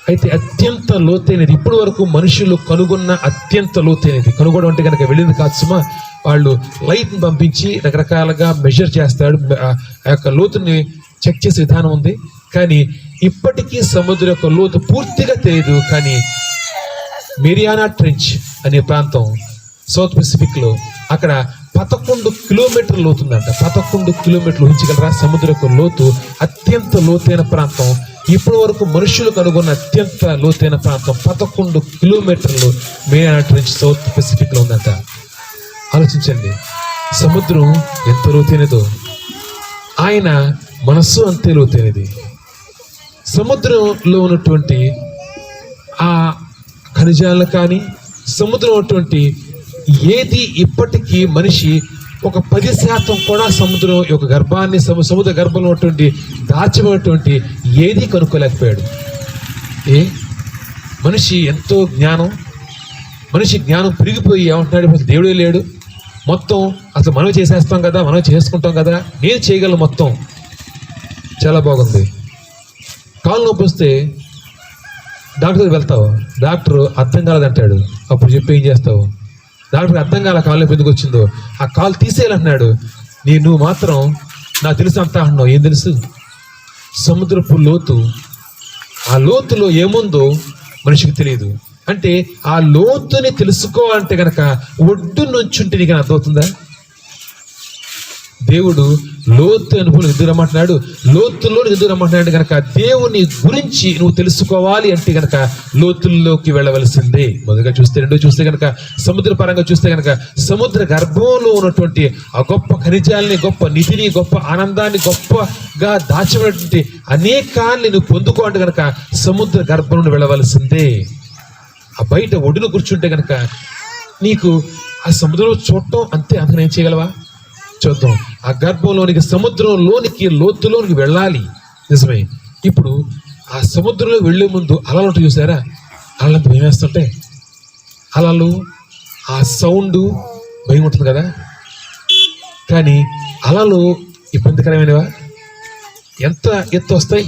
అయితే అత్యంత లోతైనది ఇప్పటి వరకు మనుషులు కనుగొన్న అత్యంత లోతైనది. కనుగొనడం అంటే కనుక వెళ్ళింది కాదు సుమా, వాళ్ళు లైట్ని పంపించి రకరకాలుగా మెజర్ చేస్తాడు, ఆ యొక్క లోతుని చెక్ చేసే విధానం ఉంది. కానీ ఇప్పటికీ సముద్రం యొక్క లోతు పూర్తిగా తెలియదు. కానీ మెరియానా ట్రెంచ్ అనే ప్రాంతం సౌత్ పసిఫిక్లో, అక్కడ 11 కిలోమీటర్ల లోతుందంట. 11 కిలోమీటర్లు ఊహించగలరా? సముద్ర యొక్క లోతు. అత్యంత లోతైన ప్రాంతం, ఇప్పటి వరకు మనుషులు కనుగొన్న అత్యంత లోతైన ప్రాంతం 11 కిలోమీటర్లు మెరియానా ట్రెంచ్ సౌత్ పసిఫిక్లో ఉందంట. ఆలోచించండి, సముద్రం ఎంత లోతైనదో ఆయన మనస్సు అంతే లోతైనది. సముద్రంలో ఉన్నటువంటి ఆ ఖనిజాలను కానీ, సముద్రం ఉన్నటువంటి ఏది ఇప్పటికీ మనిషి ఒక 10% కూడా సముద్రం యొక్క గర్భాన్ని, సముద్ర గర్భంలో ఉన్నటువంటి దాచబడినటువంటి ఏది కనుక్కోలేకపోయాడు. మనిషి ఎంతో మనిషి జ్ఞానం పెరిగిపోయి ఏమంటున్నాడు, అసలు దేవుడే లేడు, మొత్తం అసలు మనం చేసేస్తాం కదా, మనం చేసుకుంటాం కదా, నేను చేయగలను మొత్తం. చాలా బాగుంది. కాలు నొప్పి వస్తే డాక్టర్ వెళ్తావు, డాక్టర్ అర్థం కాలేదంటాడు, అప్పుడు చెప్పి ఏం చేస్తావు? డాక్టర్ అర్థం కాల కాలు నొప్పి ఎందుకు వచ్చిందో, ఆ కాలు తీసేయాలంటున్నాడు. నువ్వు మాత్రం నాకు తెలుసు అంతా అంటున్నావు. ఏం తెలుసు? సముద్రపు లోతు. ఆ లోతులో ఏముందో మనిషికి తెలియదు. అంటే ఆ లోతుని తెలుసుకోవాలంటే కనుక ఒడ్డు నుంచుంటే నీకు అర్థమవుతుందా? దేవుడు లోతు అనుభవం ఎందుకు రమ్మంటున్నాడు? లోతుల్లో ఎందుకు రమ్మంటున్నాడు కనుక దేవుని గురించి నువ్వు తెలుసుకోవాలి అంటే కనుక లోతుల్లోకి వెళ్ళవలసిందే. మొదటిగా చూస్తే, రెండో చూస్తే కనుక సముద్ర పరంగా చూస్తే కనుక సముద్ర గర్భంలో ఉన్నటువంటి ఆ గొప్ప ఖనిజాలని, గొప్ప నిధిని, గొప్ప ఆనందాన్ని, గొప్పగా దాచినటువంటి అనేకాన్ని నువ్వు పొందుకోండి కనుక సముద్ర గర్భం నుండి వెళ్ళవలసిందే. ఆ బయట ఒడ్డును కూర్చుంటే కనుక నీకు ఆ సముద్రంలో చూడటం అంతే. అంతగా ఏం చేయగలవా? చూద్దాం. ఆ గర్భంలోనికి, సముద్రంలోనికి, లోతులోనికి వెళ్ళాలి. నిజమే. ఇప్పుడు ఆ సముద్రంలో వెళ్ళే ముందు అలలు ఉంటాయి చూసారా? అలలంతా భయం వేస్తుంటాయి. అలలు, ఆ సౌండ్ భయం ఉంటుంది కదా. కానీ అలలు ఇబ్బందికరమైనవా? ఎంత ఎత్తు వస్తాయి?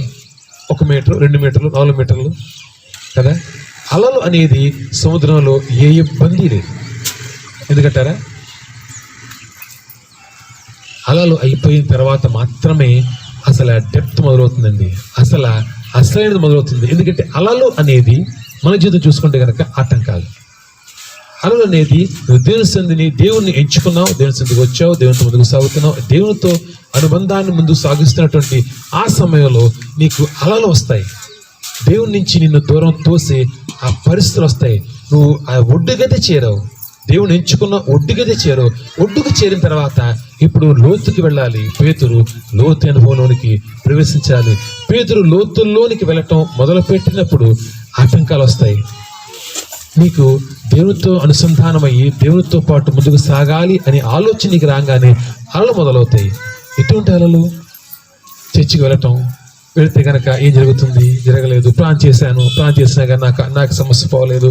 1 మీటర్, 2 మీటర్లు, 4 మీటర్లు కదా. అలలు అనేది సముద్రంలో ఏ ఇబ్బంది లేదు. ఎందుకంటారా? అలలు అయిపోయిన తర్వాత మాత్రమే అసలు ఆ డెప్త్ మొదలవుతుందండి. అసలైనది మొదలవుతుంది. ఎందుకంటే అలలు అనేది మన జీవితం చూసుకుంటే కనుక ఆటంకాలు. అలలు అనేది నువ్వు దేవుని సంధిని, దేవుణ్ణి ఎంచుకున్నావు, దేవుని సంధికి వచ్చావు, దేవునితో ముందుకు సాగుతున్నావు, దేవునితో అనుబంధాన్ని ముందుకు సాగిస్తున్నటువంటి ఆ సమయంలో నీకు అలలు వస్తాయి. దేవుని నుంచి నిన్ను దూరం తోసి ఆ పరిస్థితులు వస్తాయి. నువ్వు ఆ ఒడ్డుగదే చేరావు, దేవుని ఎంచుకున్న ఒడ్డుగదే చేరావు. ఒడ్డుకు చేరిన తర్వాత ఇప్పుడు లోతుకి వెళ్ళాలి. పేతురు లోతు అనుభవంలోనికి ప్రవేశించాలి. పేతురు లోతుల్లోనికి వెళ్ళటం మొదలుపెట్టినప్పుడు ఆటంకాలు వస్తాయి. నీకు దేవునితో అనుసంధానమయ్యి దేవునితో పాటు ముందుకు సాగాలి అనే ఆలోచన నీకు రాగానే అలలు మొదలవుతాయి. ఎటువంటి అలలు? చర్చికి వెళ్ళటం, వెళితే కనుక ఏం జరుగుతుంది? జరగలేదు. ప్లాన్ చేసినా కానీ నాకు సమస్య పోలేదు.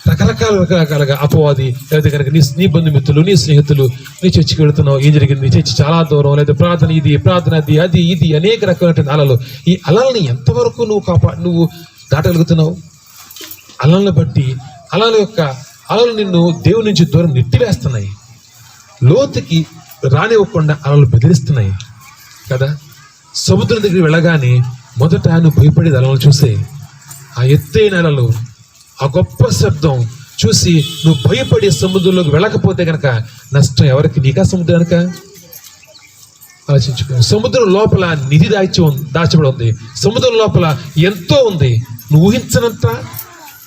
రకరకాలుగా అపవాది, లేదా కనుక నీ బంధుమిత్రులు, నీ స్నేహితులు, నీ చర్చికి వెళుతున్నావు, ఏం జరిగింది? చర్చి చాలా దూరం, లేదా ప్రార్థన ఇది, ప్రార్థన అది ఇది అనేక రకమైనటువంటి అలలు. ఈ అలల్ని ఎంతవరకు నువ్వు దాటగలుగుతున్నావు? అలలను బట్టి అలలు నిన్ను దేవుని నుంచి దూరం నెట్టివేస్తున్నాయి. లోతుకి రానివ్వకుండా అలలు బెదిరిస్తున్నాయి కదా. సముద్రం దగ్గరికి వెళ్ళగానే మొదట నువ్వు భయపడేది అలలు చూసే, ఆ ఎత్తైన అలలు, ఆ గొప్ప శబ్దం చూసి నువ్వు భయపడి సముద్రంలోకి వెళ్ళకపోతే కనుక నష్టం ఎవరికి? నీకా సముద్రానిక? ఆలోచించుకో. సముద్రం లోపల నిధి దాచబడి ఉంది. సముద్రం లోపల ఎంతో ఉంది. నువ్వు ఊహించనంత,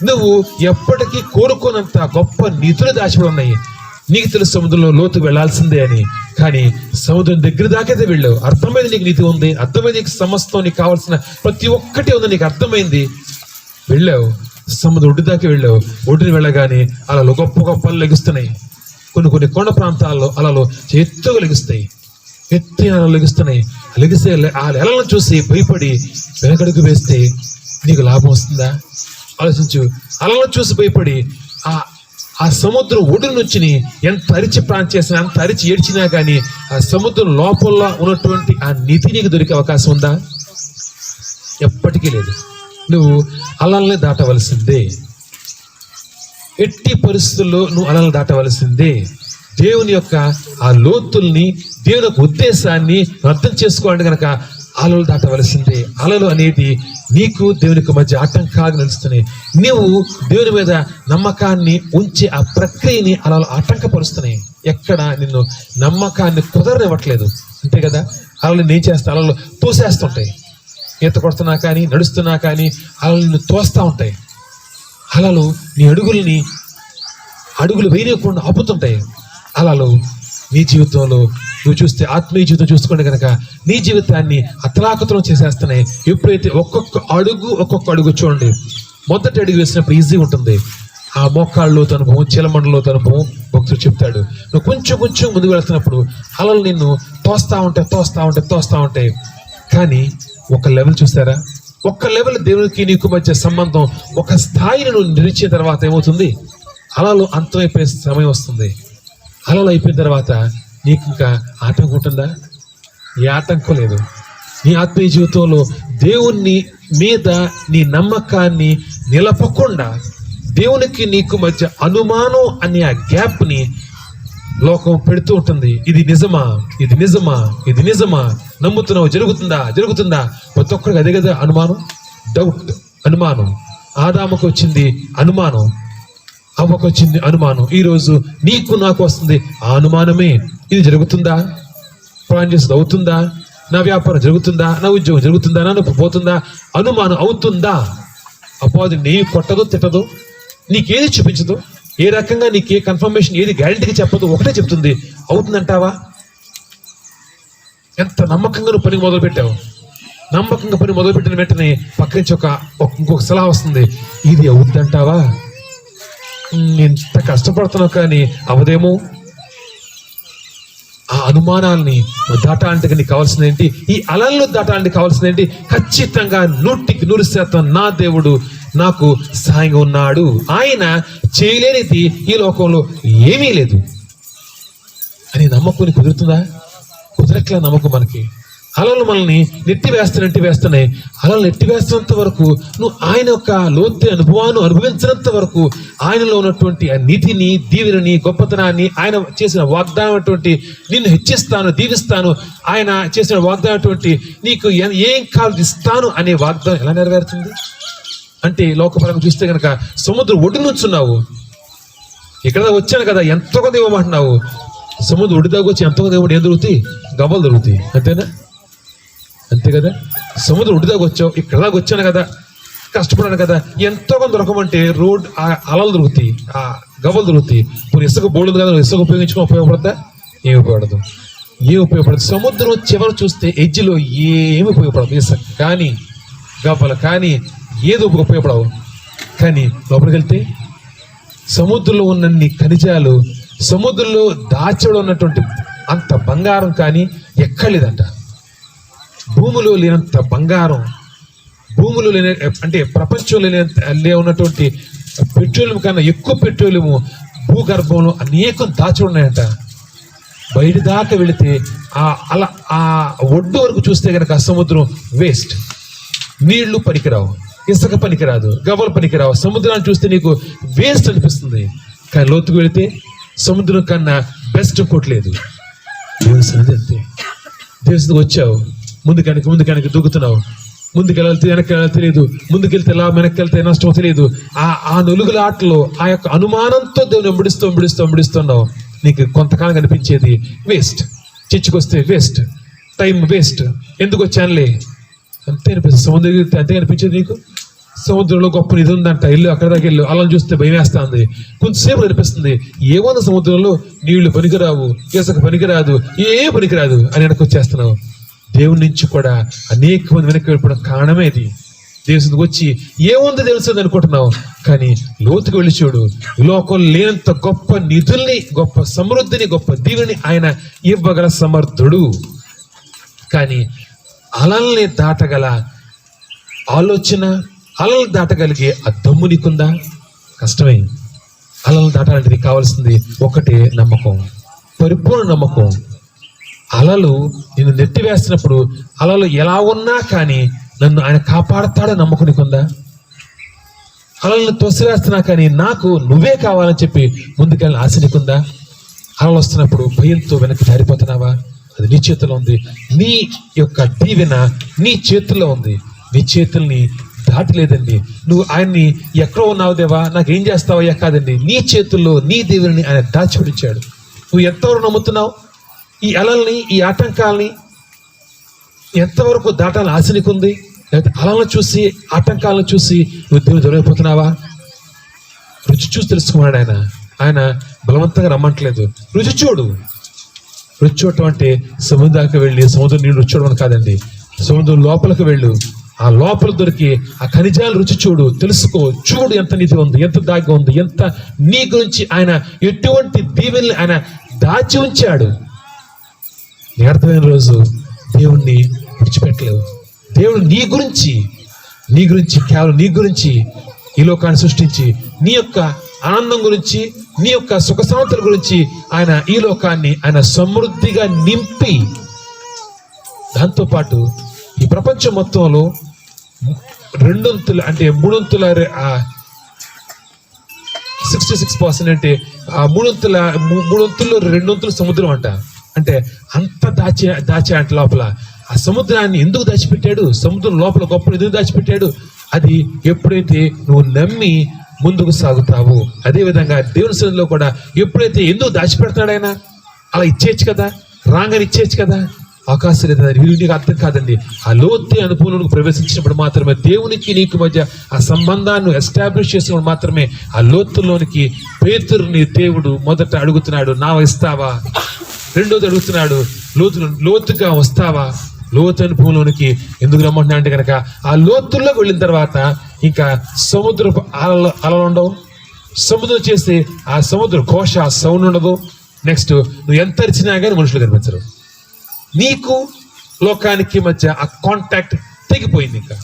నువ్వు ఎప్పటికీ కోరుకోనంత గొప్ప నిధులు దాచబడి ఉన్నాయి. నీకు తెలుసు సముద్రంలో లోతుకు వెళ్లాల్సిందే అని, కానీ సముద్రం దగ్గర దాకైతే వెళ్ళావు. అర్థమైంది నీకు నీతి ఉంది, అర్థమైంది నీకు సమస్తం, నీకు కావాల్సిన ప్రతి ఒక్కటి ఉంది, నీకు అర్థమైంది. వెళ్ళావు, సముద్రం ఒడ్డు దాకా వెళ్ళావు. ఒడ్డుని వెళ్ళగానే అలలు గొప్ప గొప్ప అలలు లెగుస్తున్నాయి. కొన్ని కొండ ప్రాంతాల్లో అలలు ఎత్తుగా లెగుస్తాయి, ఎత్తి అలలు లెగుస్తున్నాయి. లెగిస్తే ఆ అలలను చూసి భయపడి వెనకడుగు వేస్తే నీకు లాభం వస్తుందా? ఆలోచించు. అలలను చూసి భయపడి ఆ సముద్రం ఒడ్డు నుంచి ఎంత అరిచి ప్రాణం చేసినా, ఎంత అరిచి ఏడ్చినా కానీ ఆ సముద్రం లోపల ఉన్నటువంటి ఆ నిధి నీకు దొరికే అవకాశం ఉందా? ఎప్పటికీ లేదు. నువ్వు అలల్ని దాటవలసిందే. ఎట్టి పరిస్థితుల్లో నువ్వు అలలు దాటవలసిందే. దేవుని యొక్క ఆ లోతుల్ని, దేవుని యొక్క ఉద్దేశాన్ని అర్థం చేసుకోవాలంటే కనుక అలలు దాటవలసిందే. అలలు అనేది నీకు దేవునికి మధ్య ఆటంకాలు నిలుస్తున్నాయి. నీవు దేవుని మీద నమ్మకాన్ని ఉంచే ఆ ప్రక్రియని అలలు ఆటంకపరుస్తున్నాయి. ఎక్కడ నిన్ను నమ్మకాన్ని కుదరనివ్వట్లేదు. అంతే కదా. అలలు ఏం చేస్తా? అలలు తోసేస్తుంటాయి. ఈత కొడుతున్నా కానీ, నడుస్తున్నా కానీ అలలు నిన్ను తోస్తూ ఉంటాయి. అలలు నీ అడుగులు వేయకుండా ఆపుతుంటాయి. అలలు నీ జీవితంలో నువ్వు చూస్తే, ఆత్మీయ జీవితం చూసుకుంటే కనుక నీ జీవితాన్ని అతలాకుతలం చేసేస్తున్నాయి. ఎప్పుడైతే ఒక్కొక్క అడుగు చూడండి. మొదటి అడుగు వేసినప్పుడు ఈజీ ఉంటుంది. ఆ మోకాళ్ళలో అనుభవం, చీలమండలో అనుభవం భక్తుడు చెప్తాడు. నువ్వు కొంచెం ముందుకు వెళ్తున్నప్పుడు అలలు నిన్ను తోస్తా ఉంటాయి. కానీ ఒక లెవెల్ చూస్తారా? ఒక్క లెవెల్ దేవునికి నీకు మధ్య సంబంధం, ఒక స్థాయిని నువ్వు నిలిచిన తర్వాత ఏమవుతుంది? అలలు అంతమైపోయే సమయం వస్తుంది. అలలు అయిపోయిన తర్వాత నీకు ఇంకా ఆటంకం ఉంటుందా? ఏ ఆటంకం లేదు. నీ ఆత్మీయ జీవితంలో దేవుని మీద నీ నమ్మకాన్ని నిలపకుండా దేవునికి నీకు మధ్య అనుమానం అనే ఆ గ్యాప్ని లోకం పెడుతూ ఉంటుంది. ఇది నిజమా, నమ్ముతున్నావు, జరుగుతుందా? ప్రతి ఒక్కరికి అదే కదా అనుమానం, డౌట్, అనుమానం. ఆదాముకు వచ్చింది అనుమానం, అవ్వకు వచ్చింది అనుమానం. ఈరోజు నీకు నాకు వస్తుంది ఆ అనుమానమే. ఇది జరుగుతుందా? ప్లాన్ చేసేది అవుతుందా? నా వ్యాపారం జరుగుతుందా? నా ఉద్యోగం జరుగుతుందా? నా నొప్పి పోతుందా? అనుమానం అవుతుందా? అపోది నీ కొట్టదు, తిట్టదు, నీకేది చూపించదు, ఏ రకంగా నీకు ఏ కన్ఫర్మేషన్, ఏది గ్యారెంటీగా చెప్పదు. ఒకటే చెప్తుంది, అవుతుందంటావా? ఎంత నమ్మకంగా నువ్వు పని మొదలుపెట్టావు. నమ్మకంగా పని మొదలుపెట్టిన వెంటనే పక్క నుంచి ఇంకొక సలహా వస్తుంది, ఇది అవుతుందంటావా? ఎంత కష్టపడుతున్నావు కానీ అవదేమో. ఆ అనుమానాల్ని దాటాలంటే నీకు కావాల్సింది ఏంటి? ఈ అలల్లో దాటాలంటే కావాల్సింది ఏంటి? ఖచ్చితంగా 100% నా దేవుడు నాకు సాయంగా ఉన్నాడు. ఆయన చేయలేనిది ఈ లోకంలో ఏమీ లేదు అని నమ్మకం కుదురుతుందా? కుదరట్లా నమ్మకం మనకి. అలలు మనల్ని నెట్టి వేస్తున్నాయి. అలలు నెట్టి వేస్తున్నంత వరకు నువ్వు ఆయన యొక్క లోతు అనుభవాన్ని అనుభవించినంత వరకు ఆయనలో ఉన్నటువంటి ఆ నిధిని, దీవెనని, గొప్పతనాన్ని, ఆయన చేసిన వాగ్దానం అటువంటి నిన్ను హెచ్చిస్తాను, దీవిస్తాను, ఆయన చేసిన వాగ్దానం అటువంటి నీకు ఏం కావాలి ఇస్తాను అనే వాగ్దానం ఎలా నెరవేరుతుంది? అంటే లోకపరంగా చూస్తే కనుక సముద్రం ఒడ్డు నుంచున్నావు, ఇక్కడ వచ్చాను కదా ఎంతో కొంత ఇవ్వమంటున్నావు. సముద్రం ఒడ్డు దాకా వచ్చి ఎంతో కొంత ఇవ్వడం ఏం దొరుకుతాయి? గవ్వలు దొరుకుతాయి. అంతే కదా. సముద్రం ఒడ్డు దాకా వచ్చావు, ఇక్కడ దాకా వచ్చాను కదా, కష్టపడాను కదా, ఎంతో కొంత దొరకమంటే రోడ్ అలలు దొరుకుతాయి, ఆ గవ్వలు దొరుకుతాయి. ఇప్పుడు ఇసుక బోర్డు కదా, ఇసుక ఉపయోగించుకొని ఉపయోగపడతా? ఏమి ఉపయోగపడదు. సముద్రం చివరి చూస్తే ఎడ్జిలో ఏమి ఉపయోగపడదు. ఇసుక కానీ, గవ్వలు కానీ ఏదో ఉపయోగపడవు. కానీ లోపలికి వెళ్తే సముద్రంలో ఉన్నన్ని ఖనిజాలు, సముద్రంలో దాచడం ఉన్నటువంటి అంత బంగారం కానీ ఎక్కడ లేదంట. భూమిలో లేనంత బంగారం, భూమిలో లేని అంటే ప్రపంచంలో ఉన్నటువంటి పెట్రోలియం కన్నా ఎక్కువ పెట్రోలియం భూగర్భంలో అనేకం దాచి ఉన్నాయంట. బయట దాకా వెళితే ఆ ఒడ్డు వరకు చూస్తే కనుక సముద్రం వేస్ట్. నీళ్లు పనికిరావు, ఇసుక పనికిరాదు, గవ్వలు పనికిరావు. సముద్రాన్ని చూస్తే నీకు వేస్ట్ అనిపిస్తుంది. కానీ లోతుకు వెళితే సముద్రం కన్నా బెస్ట్ ఇంకోటి లేదు. దేవుని సన్నిధి అంతే. దేవుని సన్నిధికి వచ్చావు, ముందుకనికి దూకుతున్నావు, ముందుకెళ్తే వెనక్కి తెలియదు, ముందుకెళ్తే ఎలా వెనక్కి నష్టమో తెలియదు. ఆ నలుగుల ఆటలో ఆ యొక్క అనుమానంతో దేవుని వెంబడిస్తున్నావు. నీకు కొంతకాలం కనిపించేది వేస్ట్, చిచ్చుకొస్తే వేస్ట్, టైం వేస్ట్, ఎందుకు వచ్చానులే అంతే అనిపిస్తుంది. సముద్రం అంతే కనిపించేది నీకు. సముద్రంలో గొప్ప నిధి ఉందంట, ఇల్లు అక్కడ దాకా వెళ్ళు, అలా చూస్తే భయం వేస్తుంది. కొంతసేపు అనిపిస్తుంది ఏమన్నా సముద్రంలో నీళ్లు పనికిరావు, ఇసుక పనికిరాదు, ఏం పనికిరాదు అని వెనక్కి వచ్చేస్తున్నావు. దేవుడి నుంచి కూడా అనేక మంది వెనక్కి వెళ్ళిపోవడం కారణమే ఇది. దేవుడికి వచ్చి ఏముంది తెలుస్తుంది అనుకుంటున్నావు, కానీ లోతుకు వెళ్ళి చూడు. లోకంలో లేనంత గొప్ప నిధుల్ని, గొప్ప సమృద్ధిని, గొప్ప దీవెని ఆయన ఇవ్వగల సమర్థుడు. కానీ అలల్ని దాటగల ఆలోచన, అలలు దాటగలిగే ఆ దమ్ము నీకుందా? కష్టమే. అలలు దాటాలంటే నీకు కావాల్సింది ఒకటే, నమ్మకం, పరిపూర్ణ నమ్మకం. అలలు నిన్ను నెట్టివేస్తున్నప్పుడు అలలు ఎలా ఉన్నా కానీ నన్ను ఆయన కాపాడతాడని నమ్మకం నీకుందా? అలలను తోసివేస్తున్నా కానీ నాకు నువ్వే కావాలని చెప్పి ముందుకెళ్ళిన ఆశ నీకుందా? అలలు వస్తున్నప్పుడు భయంతో వెనక్కి జారిపోతున్నావా? అది నీ చేతిలో ఉంది. నీ యొక్క దీవెన నీ చేతుల్లో ఉంది. నీ చేతుల్ని దాటలేదండి. నువ్వు ఆయన్ని ఎక్కడో ఉన్నావు దేవా, నాకేం చేస్తావయ్యా కాదండి. నీ చేతుల్లో నీ దీవెనని ఆయన దాచిపెట్టించాడు. నువ్వు ఎంతవరకు నమ్ముతున్నావు? ఈ అలల్ని, ఈ ఆటంకాలని ఎంతవరకు దాటాలని ఆశ నీకుంది? లేకపోతే అలలను చూసి, ఆటంకాలను చూసి నువ్వు దేవుని దొరికిపోతున్నావా? రుచి చూసి తెలుసుకున్నాడు ఆయన. ఆయన బలవంతంగా రమ్మట్లేదు. రుచి చూడు. రుచి చూడటం అంటే సముద్రానికి వెళ్ళి సముద్రం నీళ్ళు రుచి చూడమని కాదండి. సముద్రం లోపలికి వెళ్ళు, ఆ లోపల దొరికి ఆ ఖనిజాలు రుచి చూడు, తెలుసుకో. చూడు ఎంత నిధి ఉంది, ఎంత దాగి ఉంది, ఎంత నీ గురించి ఆయన ఎటువంటి దీవెనలు ఆయన దాచి ఉంచాడు. నీ అర్థమైన రోజు దేవుణ్ణి విడిచిపెట్టలేవు. దేవుడు నీ గురించి కేవలం నీ గురించి ఈ లోకాన్ని సృష్టించి, నీ యొక్క ఆనందం గురించి, నీ యొక్క సుఖ శాంతుల గురించి ఆయన ఈ లోకాన్ని ఆయన సమృద్ధిగా నింపి, దాంతోపాటు ఈ ప్రపంచం మొత్తంలో 2 అంటే 66% అంటే ఆ 3 సముద్రం అంట. అంటే అంత దాచే అంట లోపల. ఆ సముద్రాన్ని ఎందుకు దాచిపెట్టాడు? సముద్రం లోపల గొప్ప ఎందుకు దాచిపెట్టాడు? అది ఎప్పుడైతే నువ్వు నమ్మి ముందుకు సాగుతావు. అదేవిధంగా దేవుని సన్నిధిలో కూడా ఎప్పుడైతే ఎందుకు దాచిపెడతాడు ఆయన? అలా ఇచ్చేయచ్చు కదా, రాగానే ఇచ్చేయచ్చు కదా. అవకాశం లేదా? నీకు అర్థం కాదండి. ఆ లోతు అనుభవంలోకి ప్రవేశించినప్పుడు మాత్రమే, దేవునికి నీకు మధ్య ఆ సంబంధాన్ని ఎస్టాబ్లిష్ చేసినప్పుడు మాత్రమే ఆ లోతుల్లోనికి పేతురుని దేవుడు మొదట అడుగుతున్నాడు, నా ఇస్తావా? రెండోది అడుగుతున్నాడు, లోతుగా వస్తావా? లోతు అనుభవంలోనికి ఎందుకు రమ్మంటున్నా అంటే కనుక ఆ లోతుల్లోకి వెళ్ళిన తర్వాత ఇంకా సముద్రపు అలలు ఉండవు, సముద్రం చేస్తే ఆ సముద్ర ఘోష, ఆ సౌండ్ ఉండదు. నెక్స్ట్ నువ్వు ఎంత అరిచినా కానీ మనుషులు కనిపించరు. నీకు లోకానికి మధ్య ఆ కాంటాక్ట్ తెగిపోయింది. ఇంకా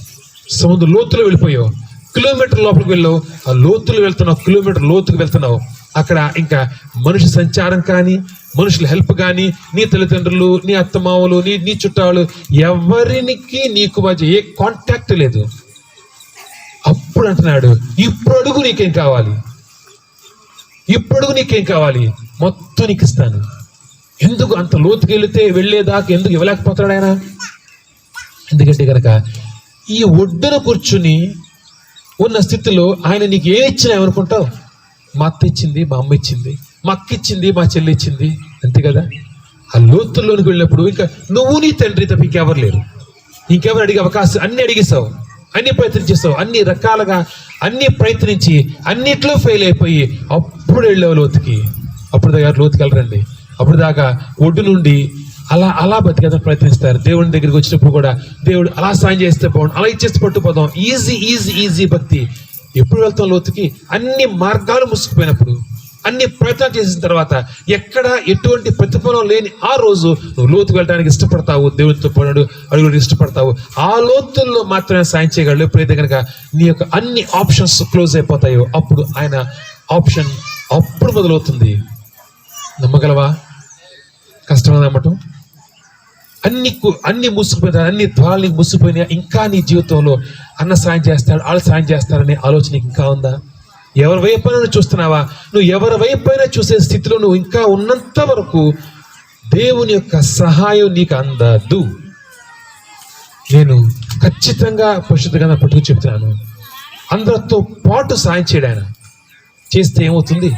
సముద్ర లోతులో వెళ్ళిపోయావు. కిలోమీటర్ లోపలికి వెళ్ళావు, ఆ లోతులు వెళ్తున్నావు, కిలోమీటర్ లోతుకు వెళ్తున్నావు. అక్కడ ఇంకా మనిషి సంచారం కానీ, మనుషుల హెల్ప్ కానీ, నీ తల్లిదండ్రులు, నీ అత్తమావులు, నీ చుట్టాలు, ఎవరికి నీకు మధ్య ఏ కాంటాక్ట్ లేదు. అప్పుడు అంటున్నాడు, ఇప్పుడు అడుగు, నీకేం కావాలి? ఇప్పుడు అడుగు, నీకేం కావాలి? మొత్తం నీకు ఇస్తాను. ఎందుకు అంత లోతుకి వెళ్ళేదాకా ఎందుకు ఇవ్వలేకపోతాడు ఆయన? ఎందుకంటే కనుక ఈ ఒడ్డున కూర్చుని ఉన్న స్థితిలో ఆయన నీకు ఏమి ఇచ్చినా ఏమనుకుంటావు? మా అత్త ఇచ్చింది, మా అమ్మ ఇచ్చింది, మా అక్క ఇచ్చింది, మా చెల్లి ఇచ్చింది, అంతే కదా. ఆ లోతుల్లోనికి వెళ్ళినప్పుడు ఇంకా నువ్వు నీ తండ్రి తప్ప ఇంకెవరు లేరు. ఇంకెవరు అడిగే అవకాశం? అన్ని అడిగేసావు, అన్ని ప్రయత్నించేస్తావు, అన్ని రకాలుగా అన్ని ప్రయత్నించి అన్నిట్లో ఫెయిల్ అయిపోయి అప్పుడు వెళ్ళావు లోతుకి. అప్పుడు దగ్గర లోతుకి వెళ్ళరండి. అప్పుడు దాకా ఒడ్డు నుండి అలా బతికేదని ప్రయత్నిస్తారు. దేవుని దగ్గరికి వచ్చినప్పుడు కూడా దేవుడు అలా సాయం చేస్తే బాగుండు, అలా ఇచ్చేస్తే పట్టుకుపోదాం. ఈజీ భక్తి. ఎప్పుడు వెళ్తాం లోతుకి? అన్ని మార్గాలు మూసుకుపోయినప్పుడు, అన్ని ప్రయత్నాలు చేసిన తర్వాత, ఎక్కడ ఎటువంటి ప్రతిఫలం లేని ఆ రోజు నువ్వు లోతుకు వెళ్ళడానికి ఇష్టపడతావు. దేవునితో పడు అడుగులు ఇష్టపడతావు. ఆ లోతుల్లో మాత్రమే సాయం చేయగలడు. ఎప్పుడైతే కనుక నీ యొక్క అన్ని ఆప్షన్స్ క్లోజ్ అయిపోతాయో అప్పుడు ఆయన ఆప్షన్ అప్పుడు మొదలవుతుంది. నమ్మగలవా? కష్టంగా నమ్మటం. అన్ని మూసుకుపోయినా, అన్ని ద్వారాలు మూసుకుపోయినా ఇంకా నీ జీవితంలో అన్న సాయం చేస్తాడు, వాళ్ళు సాయం చేస్తారనే ఆలోచన ఇంకా ఉందా? ఎవరి వైపైనా చూస్తున్నావా? నువ్వు ఎవరి వైపైనా చూసే స్థితిలో నువ్వు ఇంకా ఉన్నంత వరకు దేవుని యొక్క సహాయం నీకు అందదు. నేను ఖచ్చితంగా పరిశుద్ధంగా పట్టుకు చెప్తున్నాను. అందరితో పాటు సాయం చేయడు ఆయన. చేస్తే ఏమవుతుంది?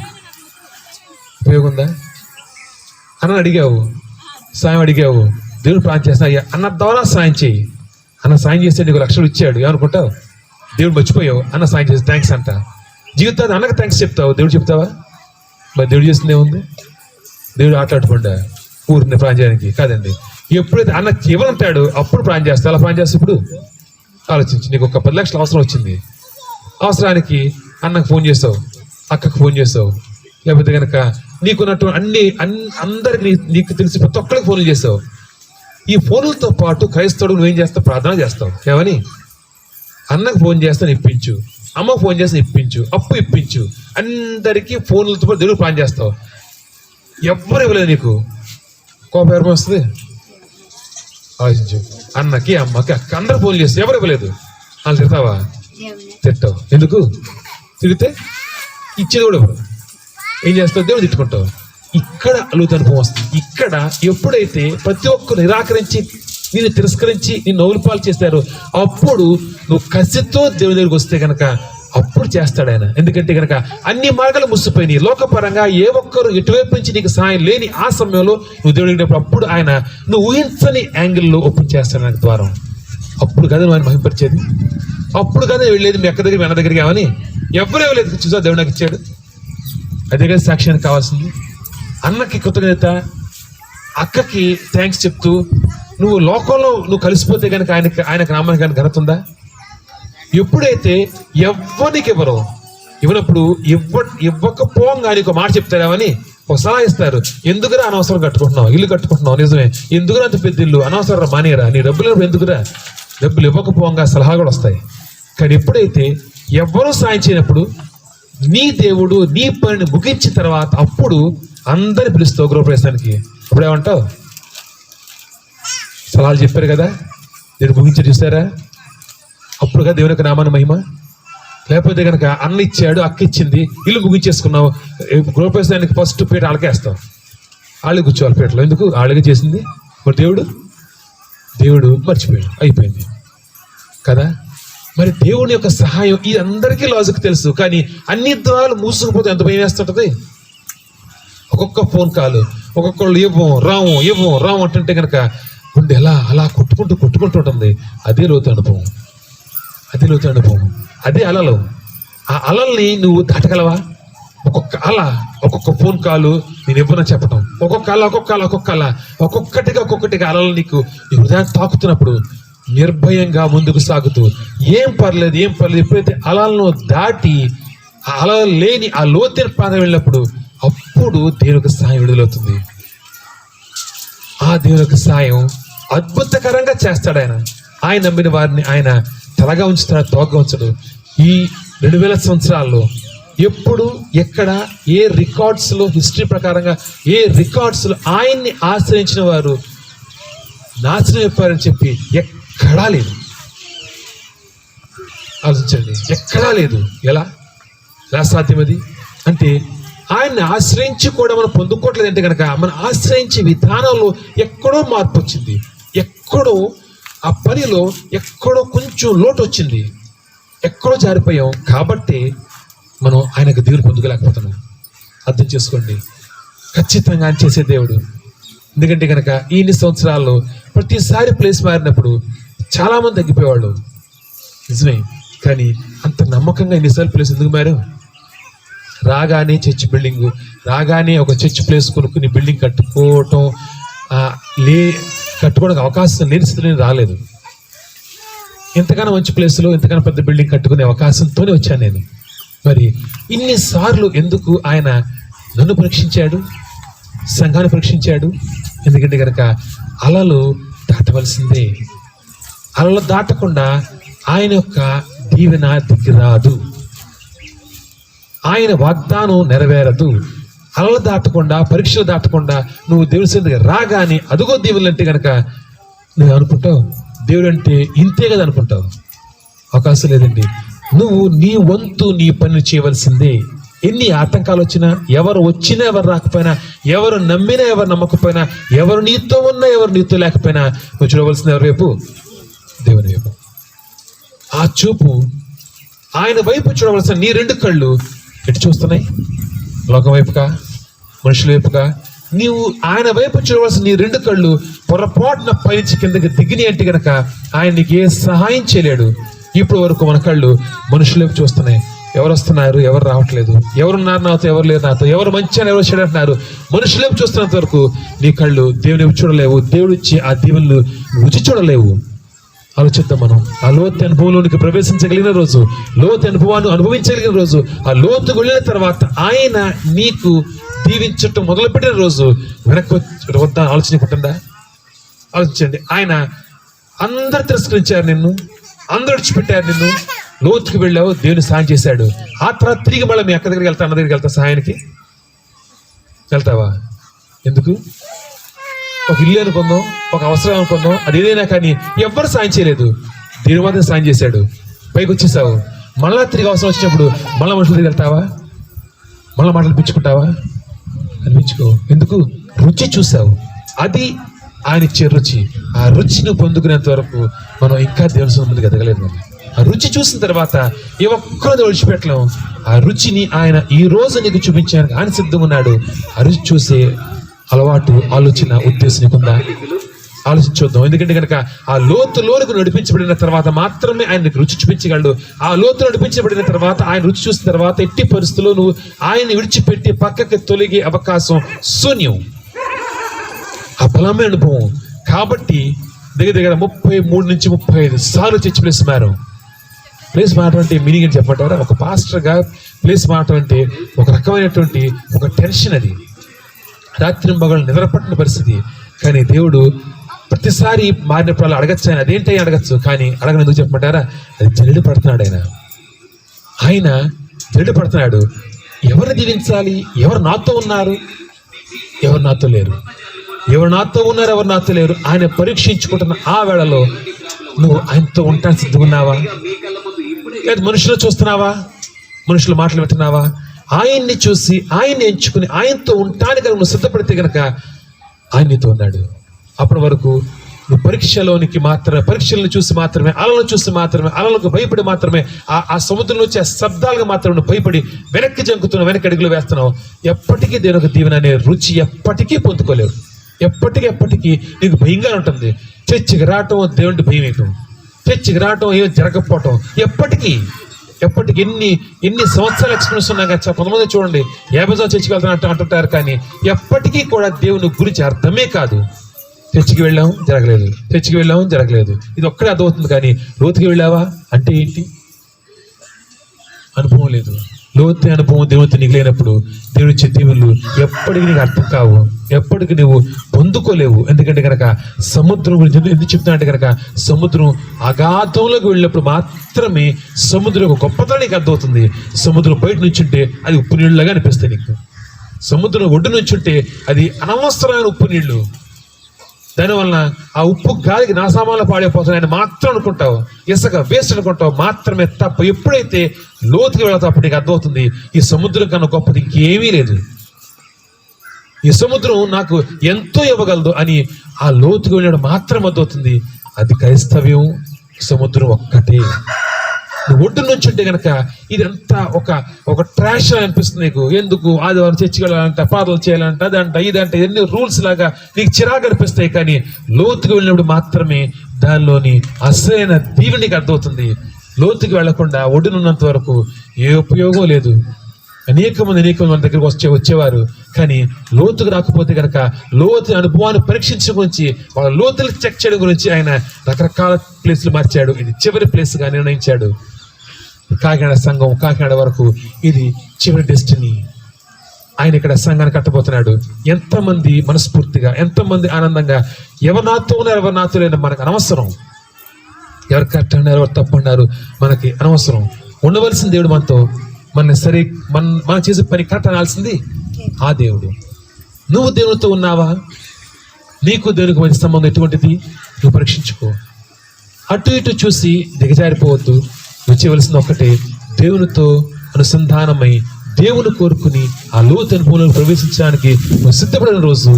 ఉపయోగం ఉందా? అన్న అడిగావు, సాయం అడిగావు, దేవుడు ప్రార్థన చేస్తా, అయ్యా అన్న ద్వారా సాయం చేయి. అన్న సాయం చేస్తే నీకు 1,00,000 ఇచ్చాడు, ఏమనుకుంటావు? దేవుడు మర్చిపోయావు. అన్న సాయం చేసి థ్యాంక్స్ అంట. జీవితాన్ని అన్నకు థ్యాంక్స్ చెప్తావు, దేవుడు చెప్తావా? మరి దేవుడు చేస్తుంది ఏముంది? దేవుడు ఆటలాడుకుండా ఊరిని ప్రాణం చేయడానికి కాదండి. ఎప్పుడైతే అన్నకి ఇవ్వనంటాడు అప్పుడు ప్రాణం చేస్తా. అలా ప్రాణం చేస్తే ఇప్పుడు ఆలోచించి, నీకు ఒక 10 లక్షలు అవసరం వచ్చింది. అవసరానికి అన్నకు ఫోన్ చేస్తావు, అక్కకు ఫోన్ చేస్తావు, లేకపోతే కనుక నీకున్నట్టు అందరికి నీకు తెలిసి ప్రతి ఒక్కరికి ఫోన్లు చేస్తావు. ఈ ఫోన్లతో పాటు క్రైస్తవుడు నువ్వేం చేస్తావు? ప్రార్థన చేస్తావు. ఏమని? అన్నకు ఫోన్ చేస్తాను ఇప్పించు, అమ్మకు ఫోన్ చేస్తాను ఇప్పించు, అప్పు ఇప్పించు, అందరికీ ఫోన్లతో పాటు దేవుడు ప్రార్థన చేస్తావు. ఎవ్వరు ఇవ్వలేదు నీకు, కోపం ఎవరు వస్తుంది? ఆలోచించు. అన్నకి అమ్మకి అక్క అందరు ఫోన్లు చేస్తే ఎవరు ఇవ్వలేదు, వాళ్ళు తిడతావా? తిట్టావు. ఎందుకు? తిరిగితే ఇచ్చేది కూడా ఎవరు? ఏం చేస్తావు? దేవుడు తిట్టుకుంటావు. ఇక్కడ అలుగుత అనుభవం వస్తుంది. ఇక్కడ ఎప్పుడైతే ప్రతి ఒక్కరు నిరాకరించి నిన్ను తిరస్కరించి నిన్ను నవ్వులపాలు చేస్తారో అప్పుడు నువ్వు కసితో దేవుడి దగ్గరికి వస్తే కనుక అప్పుడు చేస్తాడు ఆయన. ఎందుకంటే కనుక అన్ని మార్గాలు ముసిపోయినాయి. లోకపరంగా ఏ ఒక్కరు ఎటువైపు నుంచి నీకు సాయం లేని ఆ సమయంలో నువ్వు దేవుడికి అప్పుడు ఆయన నువ్వు ఊహించని యాంగిల్లో ఓపెన్ చేస్తాడు నాకు ద్వారం. అప్పుడు కదా నువ్వు ఆయన మహింపరిచేది. అప్పుడు కదా వెళ్ళేది మీ అక్క దగ్గర మీ అన్న దగ్గరికి. ఏమని? ఎవరు ఇవ్వలేదు, చూసా దేవుడు నాకు ఇచ్చాడు. అదే కదా సాక్ష్యానికి కావాల్సింది. అన్నకి కృతజ్ఞత, అక్కకి థ్యాంక్స్ చెప్తూ నువ్వు లోకంలో నువ్వు కలిసిపోతే కనుక ఆయనకు నామానికి ఘనత ఉందా? ఎప్పుడైతే ఎవ్వరికి ఇవ్వరు, ఇవ్వనప్పుడు ఇవ్వకపోగా నీకు మాట చెప్తారేమని ఒక సలహా ఇస్తారు. ఎందుకురా అనవసరం కట్టుకుంటున్నావు, ఇల్లు కట్టుకుంటున్నావు, నిజమే, ఎందుకురా అంత పెద్ద ఇల్లు, అనవసరం మానేరా, నీ డబ్బులు ఎందుకురా, డబ్బులు ఇవ్వకపోగా సలహా కూడా వస్తాయి. కానీ ఎప్పుడైతే ఎవ్వరూ సాయం చేయనప్పుడు నీ దేవుడు నీ పనిని ముగించిన తర్వాత అప్పుడు అందరిని పిలుస్తావు గృహప్రవేశానికి. అప్పుడు ఏమంటావు? సలహాలు చెప్పారు కదా, నేను ముగించి చూసారా, అప్పుడు కదా దేవుని యొక్క నామాన్ని మహిమ. లేకపోతే కనుక అన్న ఇచ్చాడు, అక్క ఇచ్చింది, ఇల్లు ముగించేసుకున్నావు, గృహప్రవేశానికి ఫస్ట్ పీట వాళ్ళకేస్తావు. వాళ్ళు కూర్చోవాలి పీటలో. ఎందుకు? వాళ్ళకి చేసింది. మరి దేవుడు మర్చిపోయాడు, అయిపోయింది కదా. మరి దేవుని యొక్క సహాయం ఇది అందరికీ లాజిక్ తెలుసు, కానీ అన్ని ద్వారాలు మూసుకుపోతే ఎంత భయం వేస్తుంటది. ఒక్కొక్క ఫోన్ కాల్, ఒక్కొక్కళ్ళు ఇవ్వం రాము అంటుంటే కనుక గుండె అలా కొట్టుకుంటూ ఉంటుంది. అదే లోతు అనుభవం, అదే అలలు. ఆ అలల్ని నువ్వు దాటగలవా? ఒక్కొక్క ఫోన్ కాలు నేను ఇవ్వనని చెప్పడం, ఒక్కొక్కటిగా అలలు నీకు నీ హృదయాన్ని తాకుతున్నప్పుడు నిర్భయంగా ముందుకు సాగుతూ ఏం పర్లేదు. ఎప్పుడైతే అలలను దాటి ఆ అలలు లేని ఆ లోతైన ప్రాంతం వెళ్ళినప్పుడు అప్పుడు దేవునికి సాయం విడుదలవుతుంది. ఆ దేవునికి సాయం అద్భుతకరంగా చేస్తాడు ఆయన. ఆయన నమ్మిన వారిని ఆయన తలగా ఉంచుతాడు, తోకగా ఉంచడు. ఈ 2000 సంవత్సరాల్లో ఎప్పుడు ఎక్కడ ఏ రికార్డ్స్లో హిస్టరీ ప్రకారంగా ఏ రికార్డ్స్లో ఆయన్ని ఆశ్రయించిన వారు నాశనం అయిపోయారని చెప్పి ఎక్కడా లేదు. ఆలోచించండి, ఎక్కడా లేదు. ఎలా సాధ్యమది అంటే ఆయన్ని ఆశ్రయించి కూడా మనం పొందుకోవట్లేదు. అంటే కనుక మనం ఆశ్రయించే విధానంలో ఎక్కడో మార్పు వచ్చింది, ఎక్కడో ఆ పనిలో ఎక్కడో కొంచెం లోటు వచ్చింది, ఎక్కడో జారిపోయాం. కాబట్టి మనం ఆయనకు దేవుడు పొందుకోలేకపోతున్నాం. అర్థం చేసుకోండి, ఖచ్చితంగా ఆయన చేసే దేవుడు. ఎందుకంటే కనుక ఇన్ని సంవత్సరాల్లో ప్రతిసారి ప్లేస్ మారినప్పుడు చాలామంది తగ్గిపోయేవాళ్ళు, నిజమే. కానీ అంత నమ్మకంగా ఇన్నిసార్లు ప్లేస్ ఎందుకు మారు? రాగానే చర్చ్ బిల్డింగ్, రాగానే ఒక చర్చ్ ప్లేస్ కొనుక్కుని బిల్డింగ్ కట్టుకోవడానికి అవకాశం లేని స్థితిలో రాలేదు. ఎంతగానో మంచి ప్లేస్లో ఎంతగానో పెద్ద బిల్డింగ్ కట్టుకునే అవకాశంతోనే వచ్చాను నేను. మరి ఇన్నిసార్లు ఎందుకు ఆయన నన్ను పరీక్షించాడు, సంఘాన్ని పరీక్షించాడు? ఎందుకంటే కనుక అలలు దాటవలసిందే. అలలు దాటకుండా ఆయన యొక్క దీవెన దిగిరాదు, ఆయన వాగ్దానం నెరవేరదు. అలలు దాటకుండా, పరీక్షలు దాటకుండా నువ్వు దేవుని సన్నిధికి రాగానే అదుగో దీవులు అంటే కనుక నువ్వు అనుకుంటావు దేవుడు అంటే ఇంతే కదా అనుకుంటావు. అవకాశం లేదండి. నువ్వు నీ వంతు నీ పని చేయవలసిందే. ఎన్ని ఆటంకాలు వచ్చినా, ఎవరు వచ్చినా ఎవరు రాకపోయినా, ఎవరు నమ్మినా ఎవరు నమ్మకపోయినా, ఎవరు నీతో ఉన్నా ఎవరు నీతో లేకపోయినా, నువ్వు చూడవలసిన ఎవరి వైపు? దేవుని వైపు. ఆ చూపు, ఆయన వైపు చూడవలసిన నీ రెండు కళ్ళు ఎటు చూస్తున్నాయి? లోకం వైపుగా, మనుషుల వైపుగా? నీవు ఆయన వైపు చూడవలసిన నీ రెండు కళ్ళు పొరపాటున పైనుంచి కిందకి దిగిని అంటే గనక ఆయన నీకు ఏ సహాయం చేయలేడు. ఇప్పుడు వరకు మన కళ్ళు మనుషుల వైపు చూస్తున్నాయి. ఎవరు వస్తున్నారు, ఎవరు రావట్లేదు, ఎవరున్నారు నాతో, ఎవరు లేరు నాతో, ఎవరు మంచి అని ఎవరు చెడు అంటున్నారు. మనుషుల వైపు చూస్తున్నంత వరకు నీ కళ్ళు దేవుని వైపు చూడలేవు. దేవుడు ఇచ్చి ఆ దీవెనలు రుచి చూడలేవు. ఆలోచిద్దాం మనం. ఆ లోతు అనుభవంలోనికి ప్రవేశించగలిగిన రోజు, లోతు అనుభవాన్ని అనుభవించగలిగిన రోజు, ఆ లోతుకు వెళ్ళిన తర్వాత ఆయన నీకు దీవించటం మొదలుపెట్టిన రోజు వెనక్కి వద్దా ఆలోచించకుంటుందా? ఆలోచించండి. ఆయన అందరు తిరస్కరించారు నిన్ను, అందరు విడిచిపెట్టారు నిన్ను. లోతుకి వెళ్ళావు, దేవుని సాయం చేశాడు. ఆ తర్వాత తిరిగి మళ్ళీ మీ అక్క దగ్గరికి వెళ్తా, అన్న దగ్గరికి వెళ్తా, సహాయానికి వెళ్తావా? ఎందుకు? ఒక ఇల్లు అనుకుందాం, ఒక అవసరం అనుకుందాం, అది ఏదైనా కానీ ఎవ్వరు సాయం చేయలేదు, దేవుని మాత్రం సాయం చేశాడు. పైకి వచ్చేసావు. మళ్ళా తిరిగి అవసరం వచ్చినప్పుడు మళ్ళీ మనుషుల దగ్గరికి వెళ్తావా? మళ్ళీ మాటలు పిచ్చుకుంటావా? అనిపించుకో. ఎందుకు? రుచి చూసావు. అది ఆయన ఇచ్చే రుచి. ఆ రుచిని పొందుకునేంత వరకు మనం ఇంకా దేవుని ముందుకు ఎదగలేదు. మనం ఆ రుచి చూసిన తర్వాత ఏ ఒక్కరిని విడిచిపెట్టలేం. ఆ రుచిని ఆయన ఈ రోజు నీకు చూపించడానికి ఆయన సిద్ధంగా ఉన్నాడు. ఆ రుచి చూసే అలవాటు, ఆలోచన, ఉద్దేశం నీకుందా? ఆలోచించొద్దాం. ఎందుకంటే కనుక ఆ లోతులోనికి నడిపించబడిన తర్వాత మాత్రమే ఆయన రుచి చూపించగలడు. ఆ లోతు నడిపించబడిన తర్వాత, ఆయన రుచి చూసిన తర్వాత ఎట్టి పరిస్థితుల్లో నువ్వు ఆయన్ని విడిచిపెట్టి పక్కకి తొలగే అవకాశం శూన్యం. ఆ బలమైన అనుభవం. కాబట్టి దగ్గర దగ్గర 33 నుంచి 35 సార్లు చర్చ్ ప్లేస్ మారాం. ప్లేస్ మారడం అంటే మీనింగ్ అని చెప్పమంటారా? ఒక పాస్టర్గా ప్లేస్ మారడం అంటే ఒక రకమైనటువంటి ఒక టెన్షన్. అది రాత్రి మగళ్ళు నిద్రపట్టిన పరిస్థితి. కానీ దేవుడు ప్రతిసారి మారినప్పుడు అలా అడగచ్చు. ఆయన అదేంటి అడగచ్చు, కానీ అడగని ఎందుకు చెప్పమంటారా? అది జల్లి పడుతున్నాడు. ఆయన జల్లి పడుతున్నాడు. ఎవరిని దీవించాలి? ఎవరు నాతో ఉన్నారు, ఎవరు నాతో లేరు, ఎవరు నాతో ఉన్నారు, ఎవరు నాతో లేరు, ఆయన పరీక్షించుకుంటున్న ఆ వేళలో నువ్వు ఆయనతో ఉంటాను సిద్ధంగా ఉన్నావా? లేదా మనుషులు చూస్తున్నావా? మనుషులు మాటలు వింటున్నావా? ఆయన్ని చూసి, ఆయన్ని ఎంచుకుని, ఆయనతో ఉంటానికి నువ్వు సిద్ధపడితే గనక ఆయన నీతో ఉన్నాడు. అప్పటి వరకు నువ్వు పరీక్షలను చూసి మాత్రమే, అలలను చూసి మాత్రమే, అలలకు భయపడి మాత్రమే, ఆ సముద్రం నుంచి ఆ శబ్దాలకు మాత్రమే నువ్వు భయపడి వెనక్కి జంకుతున్నావు, వెనక్కి అడుగులు వేస్తున్నావు. ఎప్పటికీ దేవునికి దీవెన అనే రుచి ఎప్పటికీ పొందుకోలేవు. ఎప్పటికీ నీకు భయంగా ఉంటుంది. చర్చికి రావటం దేవుడి భయం వేయటం, చర్చికి రావటం ఏం జరగకపోవటం, ఎప్పటికీ ఎన్ని సంవత్సరాల ఎక్స్పీరియన్స్ ఉన్నా కానీ కొంతమంది చూడండి 50 సంవత్సరాలు చర్చికి వెళ్తాను అంటుంటారు, కానీ ఎప్పటికీ కూడా దేవుని గురించి అర్థమే కాదు. చర్చికి వెళ్ళాము జరగలేదు, చర్చికి వెళ్ళాము జరగలేదు, ఇది ఒక్కడే అర్థమవుతుంది. కానీ లోతుకి వెళ్ళావా అంటే ఏంటి? అనుభవం లేదు. లోతు అనుభవం దేవునితో నీకు లేనప్పుడు దేవుని దీవెనలు ఎప్పటికీ నీకు అర్థం కావు, ఎప్పటికీ నువ్వు పొందుకోలేవు. ఎందుకంటే కనుక సముద్రం గురించి ఎందుకు చెప్తున్నా అంటే కనుక సముద్రం అగాధంలోకి వెళ్ళినప్పుడు మాత్రమే సముద్రం ఒక గొప్పతనం నీకు అర్థమవుతుంది. సముద్రం బయట నుంచుంటే అది ఉప్పు నీళ్ళలాగా అనిపిస్తాయి నీకు. సముద్రం ఒడ్డు నుంచుంటే అది అనవసరమైన ఉప్పు నీళ్లు. దానివల్ల ఆ ఉప్పు గాలికి నా సామాన్లు పాడైపోతున్నాయని మాత్రం అనుకుంటావు, ఇసుక వేస్ట్ అనుకుంటావు మాత్రమే తప్ప. ఎప్పుడైతే లోతుకి వెళతావు అప్పుడు నీకు అర్థమవుతుంది ఈ సముద్రం కన్నా గొప్పది ఇంకేమీ లేదు, ఈ సముద్రం నాకు ఎంతో ఇవ్వగలదు అని ఆ లోతుకి వెళ్ళడం మాత్రం అర్థమవుతుంది. అది క్రైస్తవ్యం, సముద్రం ఒక్కటే. నువ్వు ఒడ్డు నుంచి ఉంటే కనుక ఇదంతా ఒక ట్రాష్ అని అనిపిస్తుంది నీకు. ఎందుకు ఆదివారం చర్చికి వెళ్ళాలంట, ప్రార్థనలు చేయాలంట, అదంట ఇదంట, ఎన్ని రూల్స్ లాగా నీకు చిరాకు అనిపిస్తాయి. కానీ లోతుకి వెళ్ళినప్పుడు మాత్రమే దానిలోని అసలైన దీవెన నీకు అర్థమవుతుంది. లోతుకి వెళ్లకుండా ఒడ్డునున్నంత వరకు ఏ ఉపయోగం లేదు. అనేక మంది మన దగ్గరికి వచ్చేవారు, కానీ లోతుకు రాకపోతే కనుక లోతు అనుభవాన్ని పరీక్షించుకొని వాళ్ళ లోతులు చెక్ చేయడం గురించి ఆయన రకరకాల ప్లేస్లు మార్చాడు. ఇది చివరి ప్లేస్గా నిర్ణయించాడు. కాకినాడ సంఘం, కాకినాడ వరకు ఇది చివరి డెస్టినీ. ఆయన ఇక్కడ సంఘాన్ని కట్టబోతున్నాడు. ఎంతమంది మనస్ఫూర్తిగా, ఎంతమంది ఆనందంగా, ఎవరు నాతో ఉన్నారు, ఎవరు నాతో లేని మనకు అనవసరం. ఎవరు కరెక్ట్ అన్నారు, ఎవరు తప్పు అన్నారు మనకి అనవసరం. ఉండవలసిన దేవుడు మనతో, మనం చేసే పని కరెక్ట్ అనాల్సింది ఆ దేవుడు. నువ్వు దేవునితో ఉన్నావా? నీకు దేవునికి మధ్య సంబంధం ఎటువంటిది? నువ్వు పరీక్షించుకో. అటు ఇటు చూసి దిగజారిపోవద్దు. నువ్వు చేయవలసింది ఒక్కటే, దేవునితో అనుసంధానమై దేవుని కోరుకుని ఆ లోతైన భూమిలో ప్రవేశించడానికి నువ్వు సిద్ధపడిన రోజు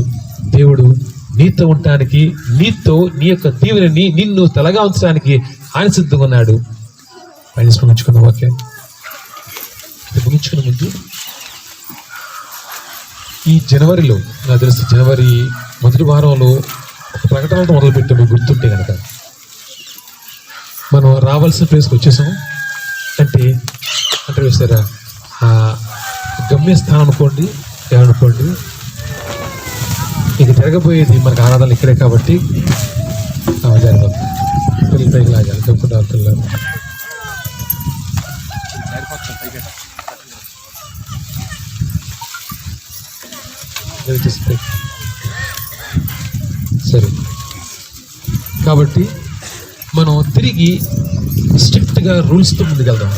దేవుడు నీతో ఉండటానికి, నీతో నీ యొక్క దీవెనని నిన్ను తలగా ఉంచడానికి ఆయన సిద్ధంగా ఉన్నాడు. ఆయన ముగించుకున్న వాక్యం ముగించుకున్న ముందు ఈ జనవరిలో నాకు తెలిసి జనవరి మొదటి వారంలో ఒక ప్రకటనతో మొదలుపెట్టాము. గుర్తుంటే కనుక మనం రావాల్సిన ప్లేస్కి వచ్చేసాం. అంటే వేస్తారా గమ్యస్థానం అనుకోండి, ఏమనుకోండి, ఇక జరగబోయేది మనకు ఆరాధనలు ఇక్కడే కాబట్టి జరగదు. పిల్లలు పైకి లాగాలి, గమ్ముకుంటారు పిల్లలు. సరే, కాబట్టి మనం తిరిగి స్ట్రిక్ట్గా రూల్స్తో ముందుకెళ్దాం.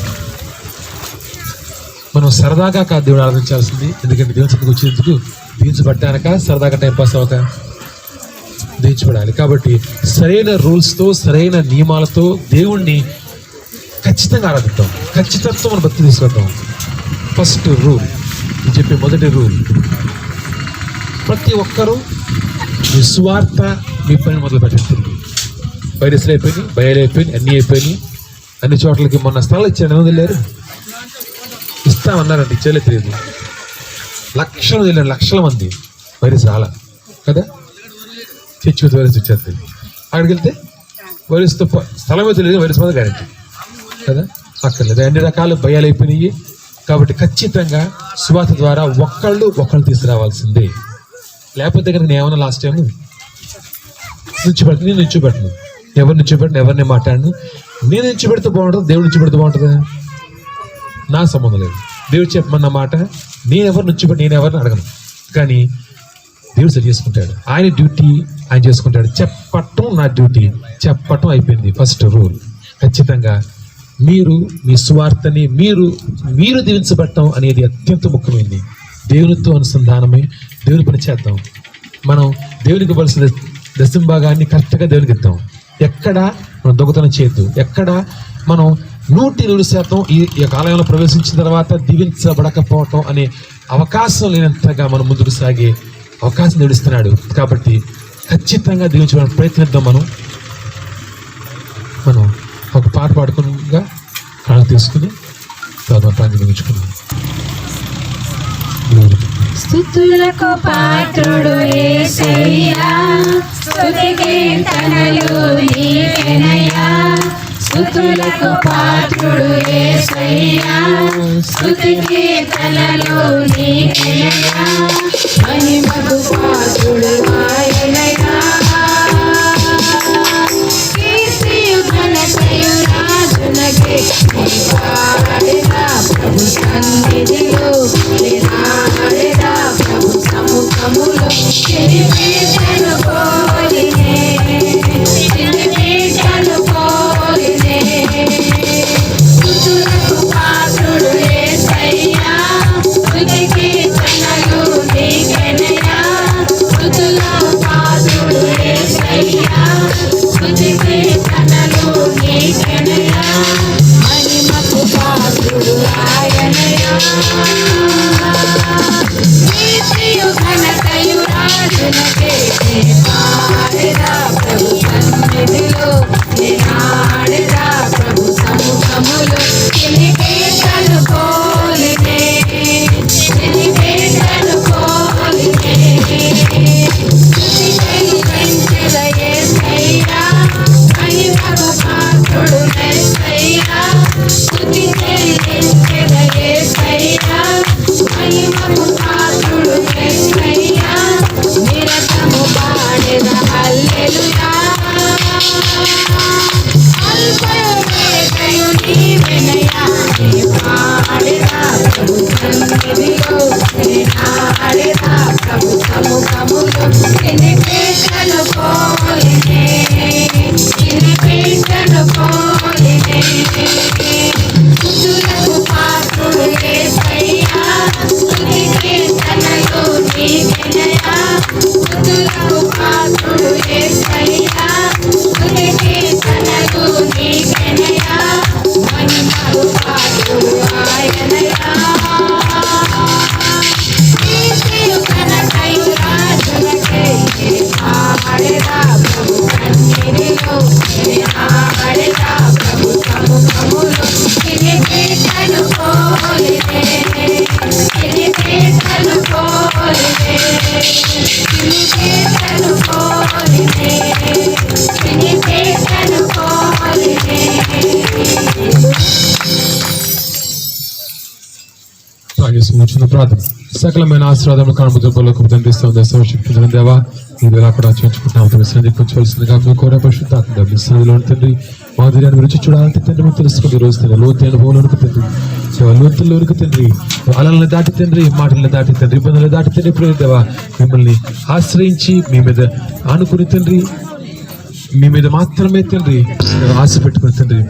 మనం సరదాగా కాదు దేవుడు ఆరాధించాల్సింది. ఎందుకంటే దేవుని సన్నిధికి వచ్చేందుకు దీవించబడ్డానక సరదాగా టైంపాస్ అవ్వక దీవించబడాలి. కాబట్టి సరైన రూల్స్తో, సరైన నియమాలతో దేవుణ్ణి ఖచ్చితంగా ఆరాధిద్దాం. ఖచ్చితత్వం మనం భక్తి తీసుకొద్దాం. ఫస్ట్ రూల్, చెప్పే మొదటి రూల్, ప్రతి ఒక్కరూ మీ స్వార్థ మీ పని మొదలు పెట్టండి. వైరస్లు అయిపోయినాయి, భయాలు అయిపోయినాయి, అన్నీ అయిపోయినాయి. అన్ని చోట్లకి మొన్న స్థలాలు ఇచ్చాను, ఏమో తెలియదు, ఇస్తామన్నారంటే ఇచ్చేలే తెలియదు. లక్షలు తెలియదు, లక్షల మంది వైరస్ రాలా కదా, చర్చి వైరస్ వచ్చేస్తుంది. అక్కడికి వెళ్తే వైరస్తో స్థలమే తెలియదు, వైరస్ మీద గ్యారెంటీ కదా, అక్కర్లేదు. అన్ని రకాల భయాలు అయిపోయినాయి. కాబట్టి ఖచ్చితంగా సువార్త ద్వారా ఒకళ్ళు తీసుకురావాల్సిందే. లేకపోతే కనుక నేను ఏమన్నా లాస్ట్ టైం నేను నుంచోబెట్టను, ఎవరిని మాట్లాడను. నేను నుంచోబెడితే బాగుంటుంది, దేవుడు నుంచోబెడితే బాగుంటుందా? నా సంబంధం లేదు. దేవుడు చెప్పమన్న మాట నేను ఎవరిని అడగను. కానీ దేవుడు సరి చేసుకుంటాడు. ఆయన డ్యూటీ ఆయన చేసుకుంటాడు. చెప్పటం నా డ్యూటీ, చెప్పటం అయిపోయింది. ఫస్ట్ రూల్, ఖచ్చితంగా మీరు మీ సువార్తని మీరు దీవించబడటం అనేది అత్యంత ముఖ్యమైనది. దేవునితో అనుసంధానమై దేవుని పని చేద్దాం. మనం దేవునికి ఇవ్వాల్సిన దశంభాగాన్ని కరెక్ట్గా దేవునికి ఇద్దాం. ఎక్కడ మనం దొంగతనం చేయొద్దు. ఎక్కడ మనం 100% ఈ ఆలయంలో ప్రవేశించిన తర్వాత దీవించబడకపోవటం అనే అవకాశం లేనంతగా మనం ముందుకు సాగే అవకాశం దేవుడిస్తున్నాడు. కాబట్టి ఖచ్చితంగా దీవించడానికి ప్రయత్నిద్దాం. మనం ఒక పాట పాడుకునిగా ప్రాణం తీసుకుని ప్రాణం ముగించుకున్నాం. స్తుతులకు పాత్రుడు యేసయ్యా, స్తుతి కీర్తనలు నీకేనయ్యా. స్తుతులకు పాత్రుడు యేసయ్యా, స్తుతి కీర్తనలు నీకేనయ్యా. మహిమకు పాత్రుడు ఆయనయ్యా, కీర్తియు ఘనతయు రాజునకే పాడెదా ప్రభు సన్నిధిలో, పాడెదా ప్రభు సముఖములో. చిరిపేటను కోరినే, చిరిపేటను కోరినే. స్తుతులకు పాత్రుడు యేసయ్యా, స్తుతి కీర్తనలు నీకేనయ్యా. స్తుతులకు పాత్రుడు యేసయ్యా, స్తుతి కీర్తనలు నీకేనయ్యా. మహిమకు పాత్రుడు ఆయనయ్యా, కీర్తియు ఘనతయు రాజునకే. పాడెదా ప్రభు సన్నిధిలో, పాడెదా ప్రభు సముఖములో. చిలిపేటను కోలినే, చిలిపేటను కోలినే. స్తుతి చెల్లించెద యేసయ్యా, మహిమకు పాత్రుడు యేసయ్యా. స్తుతి చెల్లించెద యేసయ్యా, మహిమకు పాత్రుడు యేసయ్యా. నిరతము పాడెద హల్లెలూయా, అల్ఫయు ఓమెగాయు నీవెనయ్యా. పాడెదా ప్రభు సన్నిధిలో, పాడెదా ప్రభు సముఖములో. చిలిపేటను కోలినే, చిలిపేటను కోలినే. స్తుతులకు పాత్రుడు యేసయ్యా, స్తుతి కీర్తనలు నీకేనయ్యా. స్తుతులకు పాత్రుడు యేసయ్యా, స్తుతి కీర్తనలు నీకేనయ్యా. మహిమకు పాత్రుడు ఆయనయ్యా. ప్రాంగేశ్వర ప్రార్థన సకలమైన ఆశీర్వాదములు కానుమతులకు తండ్రి సందర్శించిన దేవా ఈ వేళ కూడా చేయించుకుంటాం విశ్రాంతి కొంచెవలసిందిగా మీ కోరే పరిశుద్ధాత్మ విశ్రాంతిలో ఉంటుంది మాధుర్యాన్ని గురించి చూడాలంటే తండ్రి మనం తెలుసుకుని ఈ రోజు తండ్రి లోతైన అనుభవంలోనికి తండ్రి లోతుల్లోనికి తండ్రి అలలను దాటి తండ్రి మాటలను దాటి తండ్రి ఇబ్బందులు దాటి తండ్రి ప్రియ దేవా మిమ్మల్ని ఆశ్రయించి మీ మీద ఆనుకుని తండ్రి మీ మీద మాత్రమే తండ్రి ఆశ పెట్టుకుని తండ్రి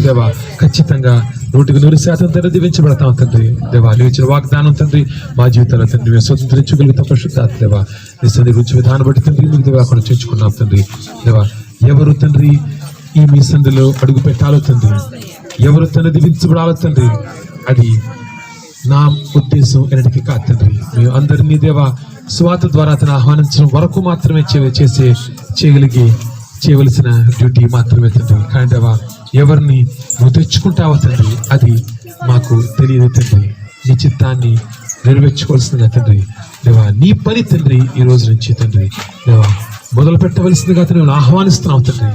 దేవా ఖచ్చితంగా 100% తండ్రి దీవించబడతాం తండ్రి దేవా నువ్వు ఇచ్చిన వాగ్దానం తండ్రి మా జీవితాల్లో తండ్రి మేము స్వతంత్రించగలుగుతాం పరిశుద్ధాత్మ దేవా నీ సన్నిధి గురించి విధానం బట్టి తండ్రి మీకు దేవా అక్కడ చేర్చుకున్నాం తండ్రి దేవా ఎవరు తండ్రి ఈ మీ సన్నిధిలో అడుగు పెట్టాలో తండ్రి ఎవరు తండ్రి దీవించబడాలో తండ్రి అది నా ఉద్దేశం ఎన్నటికీ కాదు తండ్రి మేము అందరినీ దేవా స్వాత ద్వారా అతను ఆహ్వానించడం వరకు మాత్రమే చేయవలసిన డ్యూటీ మాత్రమే తండ్రి కానీ దేవా ఎవరిని నువ్వు తెచ్చుకుంటావా తండ్రి అది మాకు తెలియదు తండ్రి నీ చిత్తాన్ని నెరవేర్చుకోవాల్సిందిగా తండ్రి దేవా నీ పని తండ్రి ఈ రోజు నుంచి తండ్రి దేవా మొదలు పెట్టవలసిందిగా నువ్వు ఆహ్వానిస్తున్నావు తండ్రి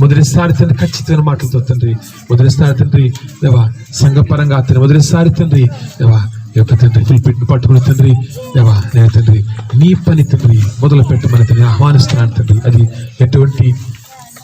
మొదటిసారి తండ్రి ఖచ్చితమైన మాటలతో తండ్రి మొదటిసారి తండ్రి దేవా సంఘపరంగా తండ్రి మొదటిసారి తండ్రి దేవా యొక్క తండ్రి పిలిపిట్ని పట్టుకుని తండ్రి దేవా నేను తండ్రి నీ పని తండ్రి మొదలు పెట్టమని తండ్రి ఆహ్వానిస్తున్నాను తండ్రి అది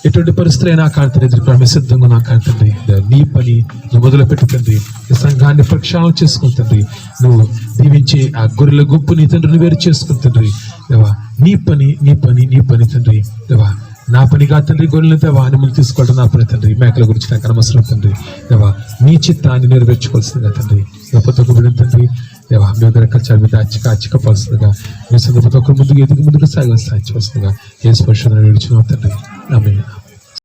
ఎటువంటి పరిస్థితులైనా కాంతండి ఎదుర్కొనే సిద్ధంగా నా కాంతండి నీ పని నువ్వు మొదలు పెట్టి తండ్రి ఈ సంఘాన్ని ప్రక్షాళన చేసుకుని తండ్రి నువ్వు దీవించే ఆ గొర్రెల గుంపుని తండ్రిని వేరు చేసుకుని తండ్రి దేవా నీ పని తండ్రి దేవా నా పనిగా తండ్రి గొర్రెలను దేవా మిమ్మల్ని తీసుకోవడం నా పని తండ్రి మేకల గురించి నాకు అనవసరం తండ్రి దేవా నీ చిత్తాన్ని నెరవేర్చుకోవాల్సిందిగా తండ్రి ప్రతి తండ్రి దేవా మీ దగ్గర ఖర్చాల మీద అచ్చికపోవాల్సిందిగా మీ సందర్భంతో ముందుకు సాగవలసిందిగా ఏ స్పర్శ విడిచిన తండ్రి ఆమేన్.